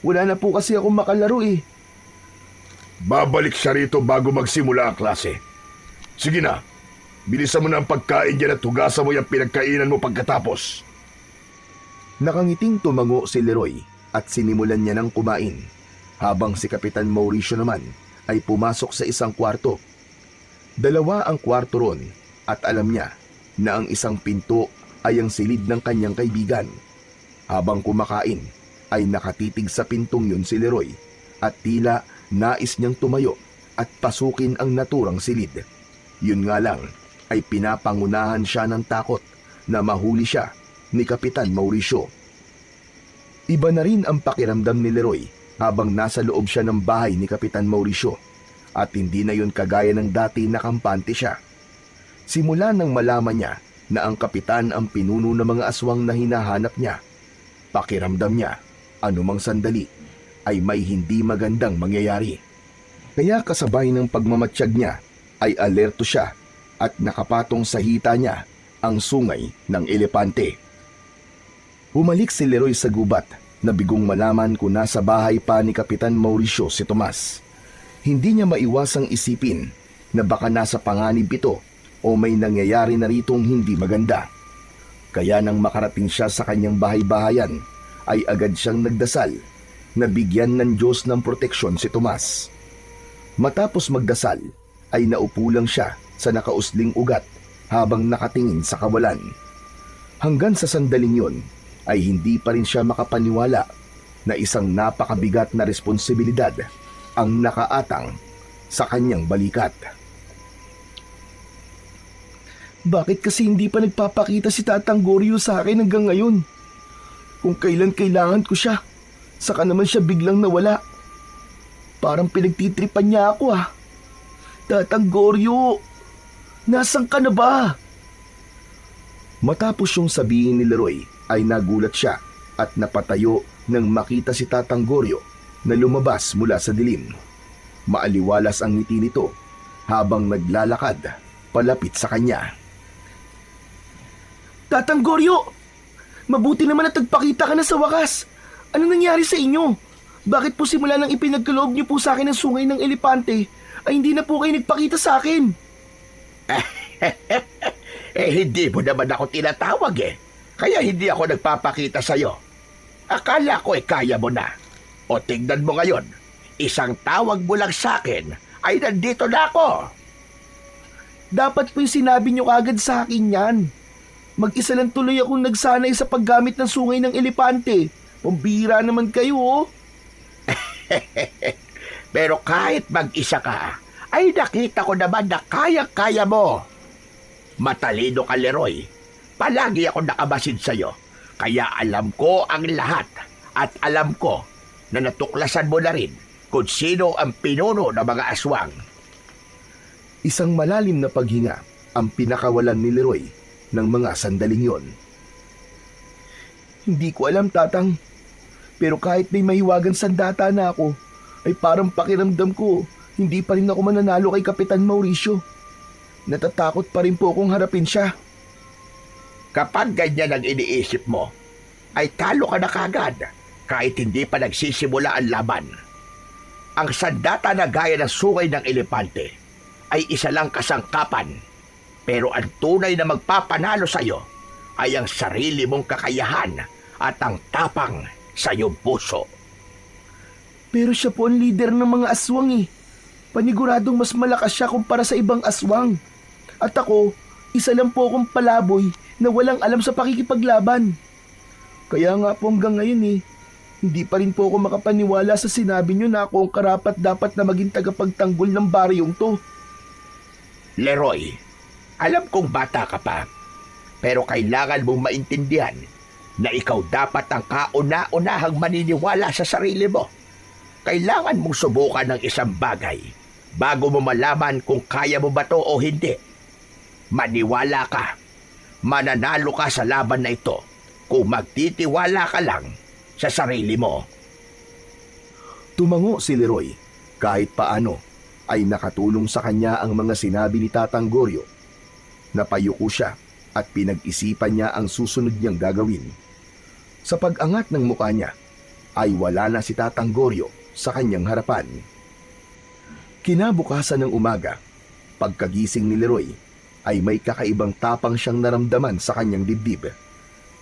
Wala na po kasi ako makalaro eh. Babalik siya rito bago magsimula ang klase. Sige na, bilisan mo na ang pagkain dyan at hugasan mo yung pinagkainan mo pagkatapos. Nakangiting tumango si Leroy at sinimulan niya ng kumain, habang si Kapitan Mauricio naman ay pumasok sa isang kwarto. 2 ang kwarto ron at alam niya na ang isang pinto ay ang silid ng kanyang kaibigan. Habang kumakain ay nakatitig sa pintong yun si Leroy at tila nais niyang tumayo at pasukin ang naturang silid. Yun nga lang ay pinapangunahan siya ng takot na mahuli siya ni Kapitan Mauricio. Iba na rin ang pakiramdam ni Leroy habang nasa loob siya ng bahay ni Kapitan Mauricio at hindi na yun kagaya ng dati na kampante siya. Simula nang malaman niya na ang kapitan ang pinuno ng mga aswang na hinahanap niya, pakiramdam niya anumang sandali ay may hindi magandang mangyayari. Kaya kasabay ng pagmamatsyag niya ay alerto siya at nakapatong sa hita niya ang sungay ng elepante. Bumalik si Leroy sa gubat na bigong malaman kung nasa bahay pa ni Kapitan Mauricio si Tomas. Hindi niya maiwasang isipin na baka nasa panganib ito o may nangyayari na ritong hindi maganda. Kaya nang makarating siya sa kanyang bahay-bahayan ay agad siyang nagdasal na bigyan ng Diyos ng proteksyon si Tomas. Matapos magdasal ay naupo lang siya sa nakausling ugat habang nakatingin sa kawalan. Hanggang sa sandaling yon ay hindi pa rin siya makapaniwala na isang napakabigat na responsibilidad ang nakaatang sa kanyang balikat. Bakit kasi hindi pa nagpapakita si Tatang Goryo sa akin hanggang ngayon? Kung kailan kailangan ko siya, saka naman siya biglang nawala. Parang pinagtitripan niya ako ah. Tatang Goryo, nasan ka na ba? Matapos yung sabihin ni Leroy ay nagulat siya at napatayo nang makita si Tatang Goryo na lumabas mula sa dilim. Maaliwalas ang ngiti nito habang naglalakad palapit sa kanya. Tatang Goryo! Mabuti naman at nagpakita ka na sa wakas. Ano nangyari sa inyo? Bakit po simula nang ipinagkaloob niyo po sa akin ang sungay ng elepante ay hindi na po kayo nagpakita sa akin? Hindi mo naman ako tinatawag eh. Kaya hindi ako nagpapakita sa'yo. Akala ko kaya mo na. O tingnan mo ngayon, isang tawag mo lang sa akin ay nandito na ako. Dapat po yung sinabi niyo kagad sa akin yan. Mag-isa lang tuloy akong nagsanay sa paggamit ng sungay ng elepante. Pambihira naman kayo oh. Pero kahit mag-isa ka, ay nakita ko naman na kaya-kaya mo. Matalino ka, Leroy. Palagi ako nakabasid sa'yo. Kaya alam ko ang lahat. At alam ko na natuklasan mo na rin kung sino ang pinuno ng mga aswang. Isang malalim na paghinga ang pinakawalan ni Leroy ng mga sandaling yon. Hindi ko alam, Tatang. Pero kahit may mahiwagang sandata na ako, ay parang pakiramdam ko, hindi pa rin ako mananalo kay Kapitan Mauricio. Natatakot pa rin po akong harapin siya. Kapag ganyan ang iniisip mo, ay talo ka na kagad kahit hindi pa nagsisimula ang laban. Ang sandata na gaya ng sungay ng elepante ay isa lang kasangkapan, pero ang tunay na magpapanalo sa iyo ay ang sarili mong kakayahan at ang tapang sa iyong puso. Pero siya po ang leader ng mga aswang eh. Paniguradong mas malakas siya kumpara sa ibang aswang. At ako, isa lang po akong palaboy na walang alam sa pakikipaglaban. Kaya nga po hanggang ngayon eh, hindi pa rin po ako makapaniwala sa sinabi niyo na ako ang karapat dapat na maging tagapagtanggol ng baryong to. Leroy, alam kong bata ka pa, Pero kailangan mong maintindihan na ikaw dapat ang kauna-unahang maniniwala sa sarili mo. Kailangan mong subukan ng isang bagay bago mo malaman kung kaya mo ba to o hindi. Maniwala ka. Mananalo ka sa laban na ito kung magtitiwala ka lang sa sarili mo. Tumango si Leroy. Kahit paano ay nakatulong sa kanya ang mga sinabi ni Tatang Goryo. Napayuko siya at pinag-isipan niya ang susunod niyang gagawin. Sa pag-angat ng mukha niya ay wala na si Tatang Goryo sa kanyang harapan. Kinabukasan ng umaga, pagkagising ni Leroy ay may kakaibang tapang siyang naramdaman sa kanyang dibdib.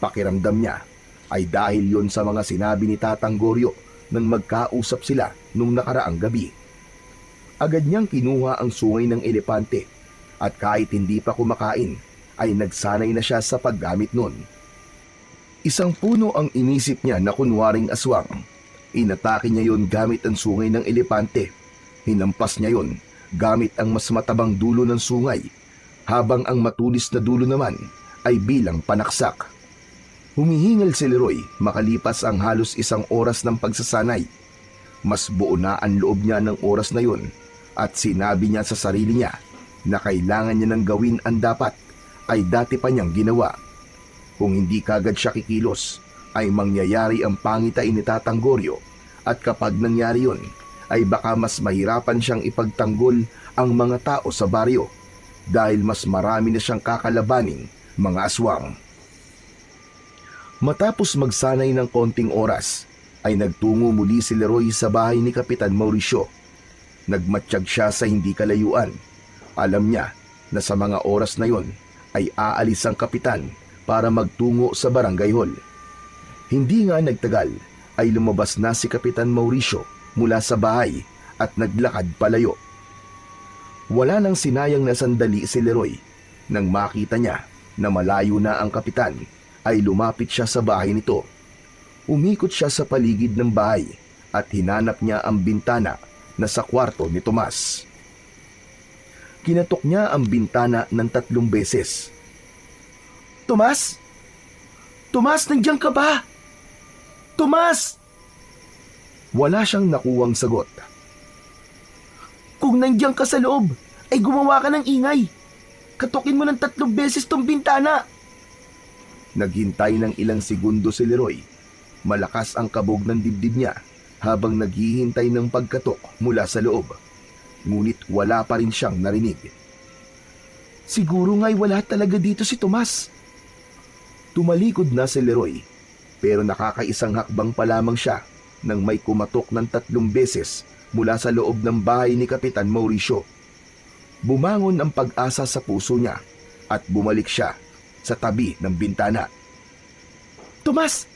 Pakiramdam niya ay dahil yon sa mga sinabi ni Tatang Goryo nang magkausap sila nung nakaraang gabi. Agad niyang kinuha ang sungay ng elepante at kahit hindi pa kumakain ay nagsanay na siya sa paggamit nun. Isang puno ang inisip niya na kunwaring aswang. Inatake niya yon gamit ang sungay ng elepante. Hinampas niya yon gamit ang mas matabang dulo ng sungay, habang ang matulis na dulo naman ay bilang panaksak. Humihingal si Leroy makalipas ang halos 1 oras ng pagsasanay. Mas buo na ang loob niya ng oras na yun at sinabi niya sa sarili niya na kailangan niya nang gawin ang dapat ay dati pa niyang ginawa. Kung hindi kagad siya kikilos, ay mangyayari ang pangitain ni Tatang Goryo, at kapag nangyari yun, ay baka mas mahirapan siyang ipagtanggol ang mga tao sa baryo dahil mas marami na siyang kakalabaning mga aswang. Matapos magsanay ng konting oras, ay nagtungo muli si Leroy sa bahay ni Kapitan Mauricio. Nagmatsyag siya sa hindi kalayuan. Alam niya na sa mga oras na yon ay aalis ang kapitan para magtungo sa barangay hall. Hindi nga nagtagal ay lumabas na si Kapitan Mauricio mula sa bahay at naglakad palayo. Wala nang sinayang na sandali si Leroy. Nang makita niya na malayo na ang kapitan, ay lumapit siya sa bahay nito. Umikot siya sa paligid ng bahay at hinanap niya ang bintana na sa kwarto ni Tomas. Kinatok niya ang bintana ng 3 beses. Tomas? Tomas, nandiyan ka ba? Tomas! Wala siyang nakuwang sagot. Kung nandiyan ka sa loob, ay gumawa ka ng ingay. Katukin mo ng 3 beses tong bintana. Naghintay ng ilang segundo si Leroy. Malakas ang kabog ng dibdib niya habang naghihintay ng pagkatok mula sa loob. Ngunit wala pa rin siyang narinig. Siguro nga'y wala talaga dito si Tomas. Tumalikod na si Leroy, pero nakakaisang hakbang pa lamang siya nang may kumatok ng 3 beses mula sa loob ng bahay ni Kapitan Mauricio. Bumangon ang pag-asa sa puso niya at bumalik siya sa tabi ng bintana. Tomas!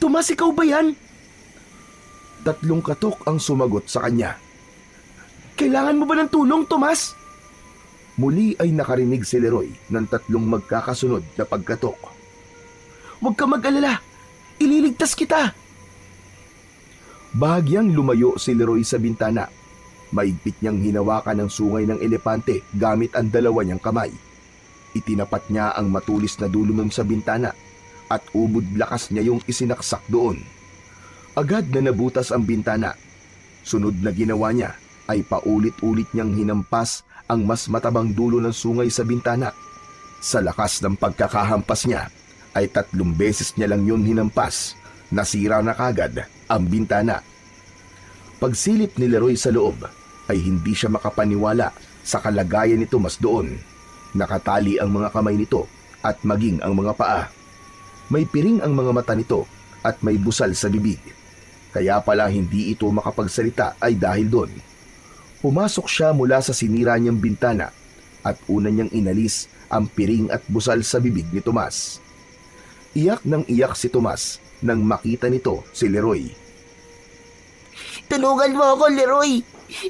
Tomas, ikaw ba yan? 3 katok ang sumagot sa kanya. Kailangan mo ba ng tulong, Tomas? Muli ay nakarinig si Leroy ng 3 magkakasunod na pagkatok. Huwag ka mag-alala. Ililigtas kita. Bahagyang lumayo si Leroy sa bintana. Maigpit niyang hinawakan ang sungay ng elepante gamit ang 2 niyang kamay. Itinapat niya ang matulis na dulo nun sa bintana at ubod lakas niya yung isinaksak doon. Agad na nabutas ang bintana. Sunod na ginawa niya ay paulit-ulit niyang hinampas ang mas matabang dulo ng sungay sa bintana. Sa lakas ng pagkakahampas niya ay 3 beses niya lang yun hinampas. Nasira na kagad ang bintana. Pagsilip ni Leroy sa loob ay hindi siya makapaniwala sa kalagayan ni Tomas doon. Nakatali ang mga kamay nito at maging ang mga paa. May piring ang mga mata nito at may busal sa bibig. Kaya pala hindi ito makapagsalita ay dahil doon. Pumasok siya mula sa sinira niyang bintana at una niyang inalis ang piring at busal sa bibig ni Tomas. Iyak nang iyak si Tomas nang makita nito si Leroy. Tulungan mo ako, Leroy.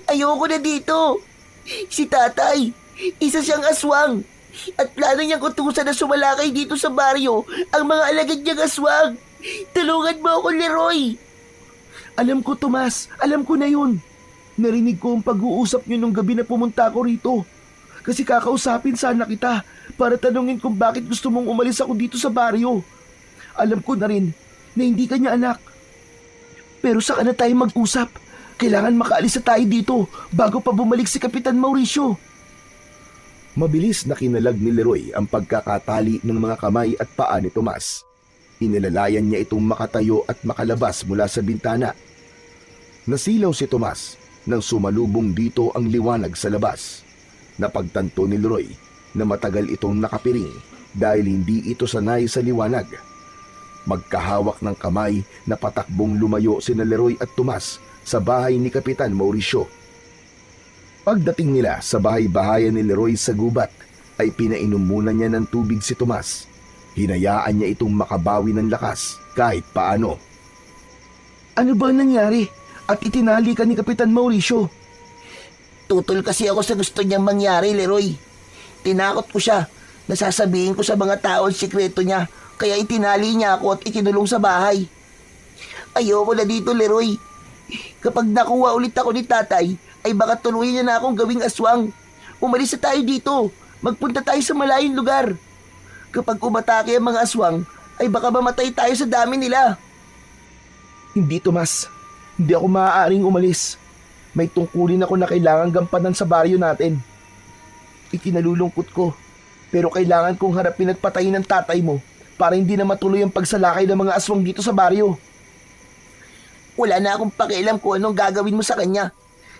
Ayoko na dito. Si tatay, isa siyang aswang. At plano niyang utusan na sumalakay dito sa baryo ang mga alagad niyang aswang. Tulungan mo ako, Leroy. Alam ko, Tomas. Alam ko na yun. Narinig ko ang pag-uusap niyo nung gabi na pumunta ako rito. Kasi kakausapin sana kita para tanungin kung bakit gusto mong umalis ako dito sa baryo. Alam ko na rin na hindi ka niya anak. Pero saka na tayo mag-usap. Kailangan makaalis na tayo dito bago pa bumalik si Kapitan Mauricio. Mabilis na kinalag ni Leroy ang pagkakatali ng mga kamay at paa ni Tomas. Inilalayan niya itong makatayo at makalabas mula sa bintana. Nasilaw si Tomas nang sumalubong dito ang liwanag sa labas. Napagtanto ni Leroy na matagal itong nakapiring dahil hindi ito sanay sa liwanag. Magkahawak ng kamay na patakbong lumayo sina Leroy at Tomas sa bahay ni Kapitan Mauricio. Pagdating nila sa bahay-bahayan ni Leroy sa gubat, ay pinainom muna niya ng tubig si Tomas. Hinayaan niya itong makabawi ng lakas kahit paano. Ano ba nangyari? At itinali ka ni Kapitan Mauricio? Tutol kasi ako sa gusto niyang mangyari, Leroy. Tinakot ko siya. Nasasabihin ko sa mga tao ang sikreto niya, kaya itinali niya ako at ikinulong sa bahay. Ayoko na dito, Leroy. Kapag nakuha ulit ako ni tatay, ay baka tuluyan niya na akong gawing aswang. Umalis na tayo dito. Magpunta tayo sa malayong lugar. Kapag umatake ang mga aswang, ay baka mamatay tayo sa dami nila. Hindi, Tomas. Hindi ako maaaring umalis. May tungkulin ako na kailangan gampanan sa baryo natin. Ikinalulungkot ko. Pero kailangan kong harapin at patayin ng tatay mo para hindi na matuloy ang pagsalakay ng mga aswang dito sa baryo. Wala na akong pakialam kung anong gagawin mo sa kanya.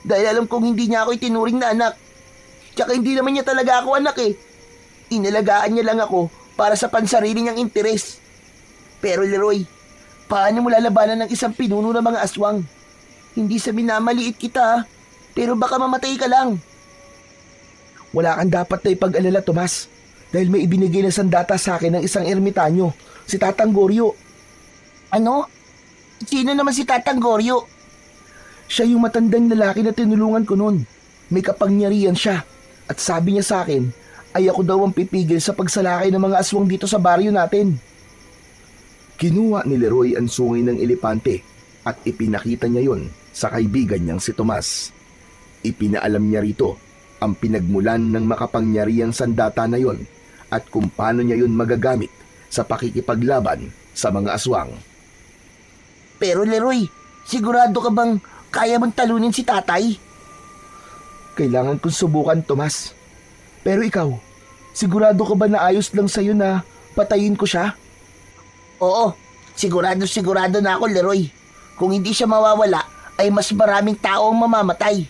Dahil alam kong hindi niya ako itinuring na anak. Tsaka hindi naman niya talaga ako anak eh. Inalagaan niya lang ako para sa pansarili niyang interes. Pero Leroy, paano mo lalabanan ng isang pinuno ng mga aswang? Hindi sa minamaliit kita, pero baka mamatay ka lang. Wala kang dapat na ipag-alala, Tomas. Dahil may ibinigay na sandata sa akin ng isang ermitanyo, si Tatang Goryo. Ano? Sino naman si Tatang Goryo? Siya yung matandang lalaki na tinulungan ko noon. May kapangyarihan siya. At sabi niya sa akin, ay ako daw ang pipigil sa pagsalakay ng mga aswang dito sa baryo natin. Kinuha ni Leroy ang sungay ng elepante at ipinakita niya yon sa kaibigan niyang si Tomas. Ipinaalam niya rito ang pinagmulan ng makapangyarihang sandata na yon at kung paano niya yon magagamit sa pakikipaglaban sa mga aswang. Pero Leroy, sigurado ka bang kaya mong talunin si tatay? Kailangan kong subukan, Tomas. Pero ikaw, sigurado ka ba na ayos lang sa'yo na patayin ko siya? Oo, sigurado na ako, Leroy. Kung hindi siya mawawala, ay mas maraming tao ang mamamatay.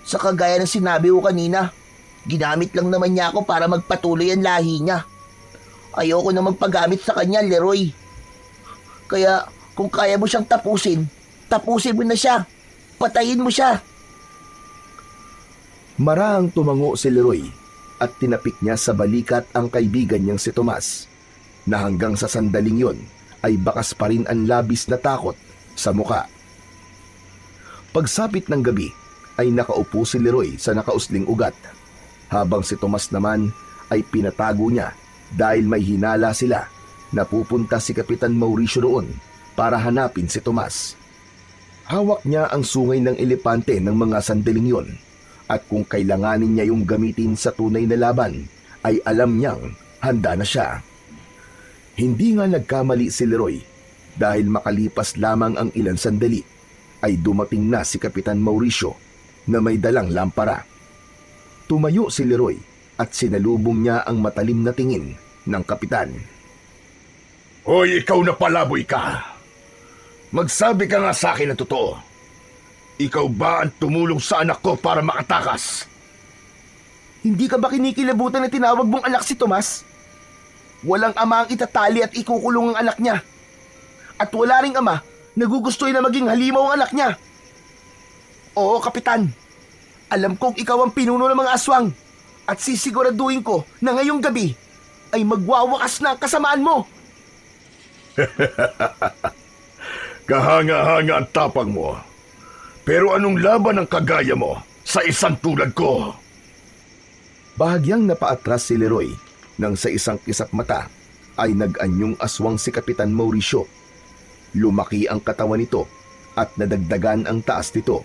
Sa kagaya ng sinabi ko kanina, ginamit lang naman niya ako para magpatuloy ang lahi niya. Ayoko na magpagamit sa kanya, Leroy. Kaya kung kaya mo siyang tapusin mo na siya. Patayin mo siya. Maraang tumango si Leroy at tinapik niya sa balikat ang kaibigan niyang si Tomas, na hanggang sa sandaling yon ay bakas pa rin ang labis na takot sa muka. Pagsapit ng gabi ay nakaupo si Leroy sa nakausling ugat, habang si Tomas naman ay pinatago niya dahil may hinala sila na pupunta si Kapitan Mauricio roon para hanapin si Tomas. Hawak niya ang sungay ng elepante ng mga sandaling yon, at kung kailanganin niya yung gamitin sa tunay na laban, ay alam niyang handa na siya. Hindi nga nagkamali si Leroy dahil makalipas lamang ang ilang sandali, ay dumating na si Kapitan Mauricio na may dalang lampara. Tumayo si Leroy at sinalubong niya ang matalim na tingin ng kapitan. Hoy, ikaw na palaboy ka. Magsabi ka nga sa akin ng totoo. Ikaw ba ang tumulong sa anak ko para makatakas? Hindi ka ba kinikilabutan na tinawag mong anak si Tomas? Walang ama ang itatali at ikukulong ang anak niya. At wala ring ama na gugustuhin na maging halimaw ang anak niya. Oo, Kapitan. Alam kong ikaw ang pinuno ng mga aswang. At sisiguraduhin ko na ngayong gabi ay magwawakas na ang kasamaan mo. Kahanga-hanga ang tapang mo. Pero anong laban ang kagaya mo sa isang tulad ko? Bahagyang napaatras si Leroy nang sa isang kisap mata ay nag-anyong aswang si Kapitan Mauricio. Lumaki ang katawan nito at nadagdagan ang taas nito.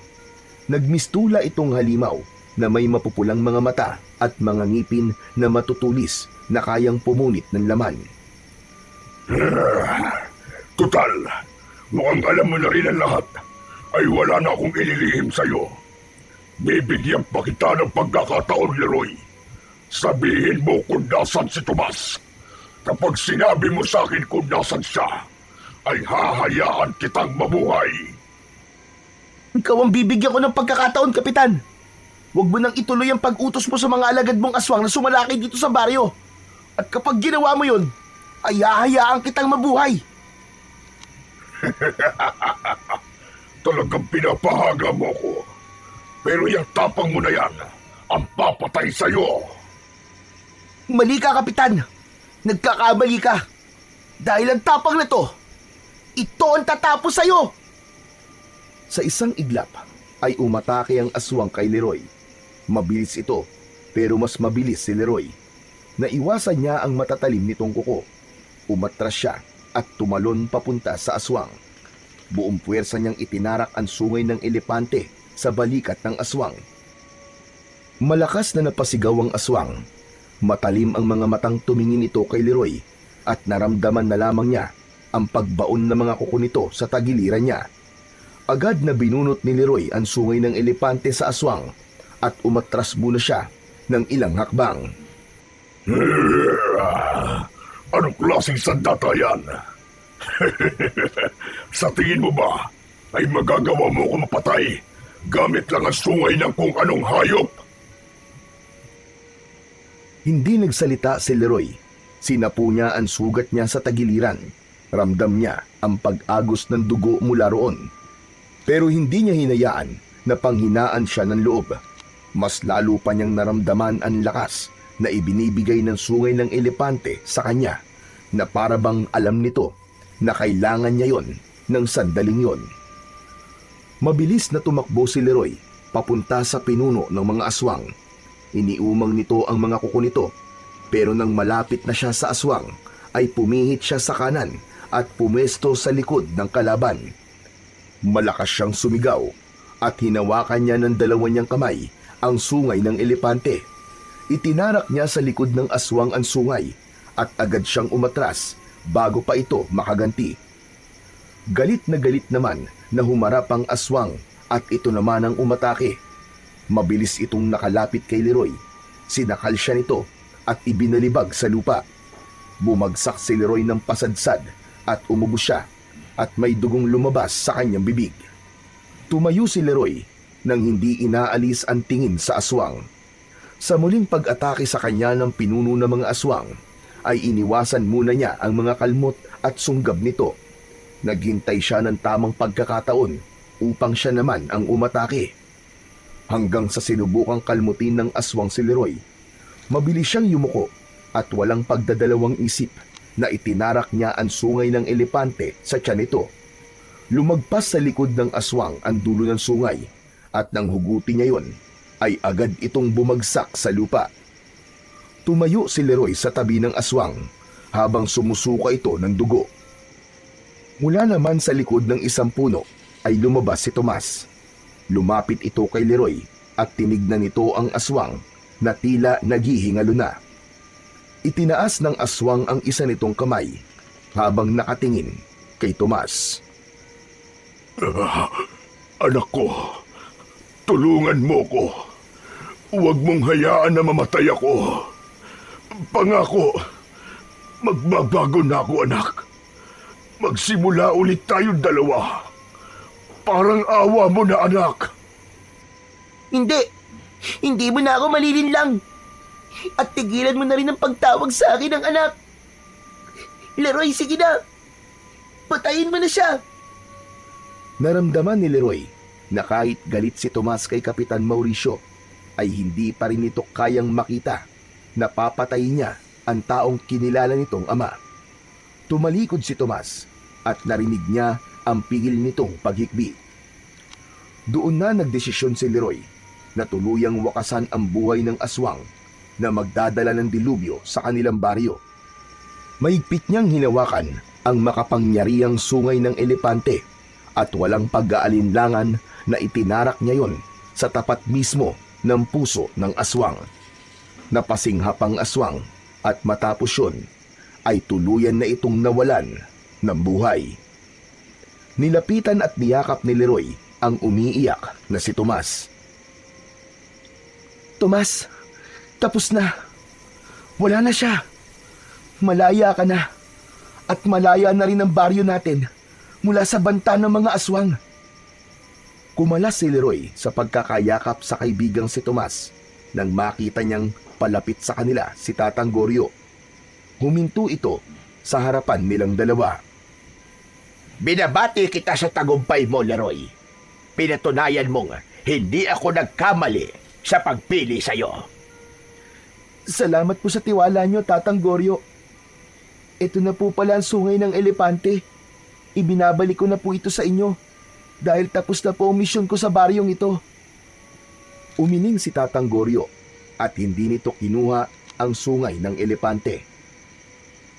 Nagmistula itong halimaw na may mapupulang mga mata at mga ngipin na matutulis na kayang pumunit ng laman. Tutal, mukhang alam mo na rin ang lahat. Ay wala na akong ililihim sa'yo. Bibigyan pa kita ng pagkakataon, Leroy. Sabihin mo kung nasan si Tomas. Kapag sinabi mo sa akin kung nasan siya, ay hahayaan kitang mabuhay. Ikaw ang bibigyan ko ng pagkakataon, Kapitan. Huwag mo nang ituloy ang pag-utos mo sa mga alagad mong aswang na sumalakay dito sa baryo. At kapag ginawa mo yun, ay hahayaan kitang mabuhay. Talagang pinapahaga mo ko. Pero yung tapang mo na yan, ang papatay sa'yo. Mali ka, Kapitan. Nagkakamali ka. Dahil ang tapang na to, ito ang tatapos sa'yo. Sa isang iglap ay umatake ang aswang kay Leroy. Mabilis ito, pero mas mabilis si Leroy. Naiwasan niya ang matatalim nitong kuko. Umatras siya at tumalon papunta sa aswang. Buong puwersa niyang itinarak ang sungay ng elepante sa balikat ng aswang. Malakas na napasigaw ang aswang. Matalim ang mga matang tumingin ito kay Leroy at naramdaman na lamang niya ang pagbaon ng mga kuko nito sa tagiliran niya. Agad na binunot ni Leroy ang sungay ng elepante sa aswang at umatras muna siya ng ilang hakbang. Anong klaseng sandata yan? Sa tingin mo ba ay magagawa mo ko mapatay gamit lang ang sungay ng kung anong hayop? Hindi nagsalita si Leroy. Sinapu niya ang sugat niya sa tagiliran. Ramdam niya ang pag-agos ng dugo mula roon. Pero hindi niya hinayaan na panghinaan siya ng loob. Mas lalo pa niyang naramdaman ang lakas na ibinibigay ng sungay ng elepante sa kanya, na parabang alam nito na kailangan niya yon ng sandaling yon. Mabilis na tumakbo si Leroy papunta sa pinuno ng mga aswang. Iniumang nito ang mga kuko nito, pero nang malapit na siya sa aswang ay pumihit siya sa kanan at pumesto sa likod ng kalaban. Malakas siyang sumigaw at hinawakan niya ng dalawa niyang kamay ang sungay ng elepante. Itinarak niya sa likod ng aswang ang sungay at agad siyang umatras bago pa ito makaganti. Galit naman na humarap ang aswang at ito naman ang umatake. Mabilis itong nakalapit kay Leroy. Sinakal siya nito at ibinalibag sa lupa. Bumagsak si Leroy ng pasadsad at umubos siya at may dugong lumabas sa kanyang bibig. Tumayo si Leroy nang hindi inaalis ang tingin sa aswang. Sa muling pag-atake sa kanya ng pinuno ng mga aswang, ay iniwasan muna niya ang mga kalmot at sunggab nito. Naghintay siya ng tamang pagkakataon upang siya naman ang umatake. Hanggang sa sinubukang kalmutin ng aswang si Leroy, mabilis siyang yumuko at walang pagdadalawang isip na itinarak niya ang sungay ng elepante sa tiyan nito. Lumagpas sa likod ng aswang ang dulo ng sungay at nang hugutin niya yon, ay agad itong bumagsak sa lupa. Tumayo si Leroy sa tabi ng aswang habang sumusuka ito ng dugo. Mula naman sa likod ng isang puno ay lumabas si Tomas. Lumapit ito kay Leroy at tinignan nito ang aswang na tila naghihingalo na. Itinaas ng aswang ang isa nitong kamay habang nakatingin kay Tomas. Anak ko, tulungan mo ko. Huwag mong hayaan na mamatay ako. Pangako, magbabago na ako, anak. Magsimula ulit tayong dalawa. Parang awa mo na, anak. Hindi. Hindi mo na ako malilinlang. At tigilan mo na rin ang pagtawag sa akin ng anak. Leroy, sige na. Patayin mo na siya. Naramdaman ni Leroy na kahit galit si Tomas kay Kapitan Mauricio, ay hindi pa rin ito kayang makita na papatayin niya ang taong kinilala nitong ama. Tumalikod si Tomas at narinig niya ang pigil nitong paghikbi. Doon na nagdesisyon si Leroy na tuluyang wakasan ang buhay ng aswang na magdadala ng dilubyo sa kanilang baryo. Mahigpit niyang hinawakan ang makapangyarihang sungay ng elepante at walang pag-aalinlangan na itinarak niya yon sa tapat mismo ng puso ng aswang. Napasinghap ang aswang At matapos yun, ay tuluyan na itong nawalan ng buhay. Nilapitan at niyakap ni Leroy ang umiiyak na si Tomas. Tomas, tapos na. Wala na siya. Malaya ka na. At malaya na rin ang baryo natin mula sa banta ng mga aswang. Kumalas si Leroy sa pagkakayakap sa kaibigang si Tomas nang makita niyang palapit sa kanila si Tatang Goryo. Huminto ito sa harapan nilang dalawa. Binabati kita sa tagumpay mo, Leroy. Pinatunayan mong hindi ako nagkamali sa pagpili sa'yo. Salamat po sa tiwala niyo, Tatang Goryo. Ito na po pala ang sungay ng elepante. Ibinabalik ko na po ito sa inyo dahil tapos na po ang misyon ko sa baryong ito. Umiling si Tatang Goryo at hindi nito kinuha ang sungay ng elepante.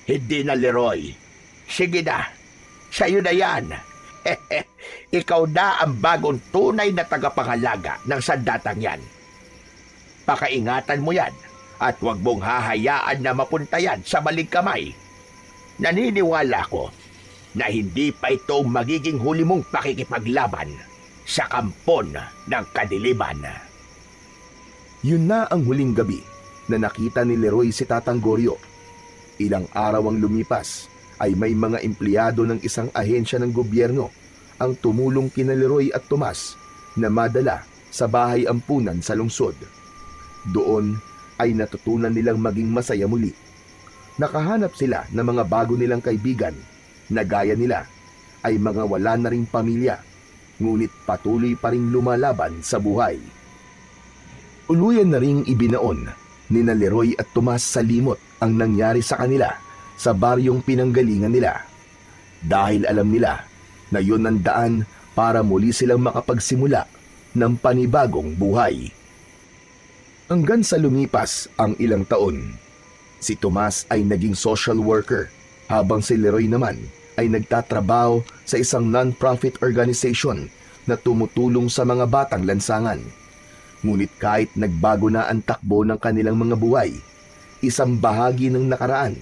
Hindi na, Leroy. Sige na. Sa'yo na yan. Ikaw na ang bagong tunay na tagapangalaga ng sandatang yan. Pakaingatan mo yan at huwag mong hahayaan na mapunta yan sa maling kamay. Naniniwala ko na hindi pa ito magiging huli mong pakikipaglaban sa kampon ng kadiliman. Yun na ang huling gabi na nakita ni Leroy si Tatang Goryo. Ilang araw ang lumipas ay may mga empleyado ng isang ahensya ng gobyerno ang tumulong kina Leroy at Tomas na madala sa bahay ampunan sa lungsod. Doon ay natutunan nilang maging masaya muli. Nakahanap sila ng mga bago nilang kaibigan na gaya nila ay mga wala na ring pamilya, ngunit patuloy pa ring lumalaban sa buhay. Uluyan na ring ibinaon nina Leroy at Tomas sa limot ang nangyari sa kanila sa baryong pinanggalingan nila. Dahil alam nila na yun ang daan para muli silang makapagsimula ng panibagong buhay. Hanggang sa lumipas ang ilang taon, si Tomas ay naging social worker habang si Leroy naman ay nagtatrabaho sa isang non-profit organization na tumutulong sa mga batang lansangan. Ngunit kahit nagbago na ang takbo ng kanilang mga buhay, isang bahagi ng nakaraan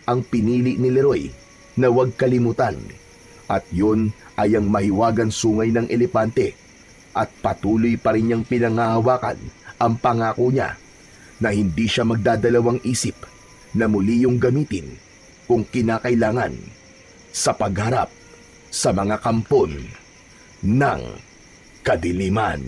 ang pinili ni Leroy na huwag kalimutan. At yun ay ang mahiwagang sungay ng elepante at patuloy pa rin niyang pinangahawakan ang pangako niya na hindi siya magdadalawang isip na muli yung gamitin kung kinakailangan sa pagharap sa mga kampon ng kadiliman.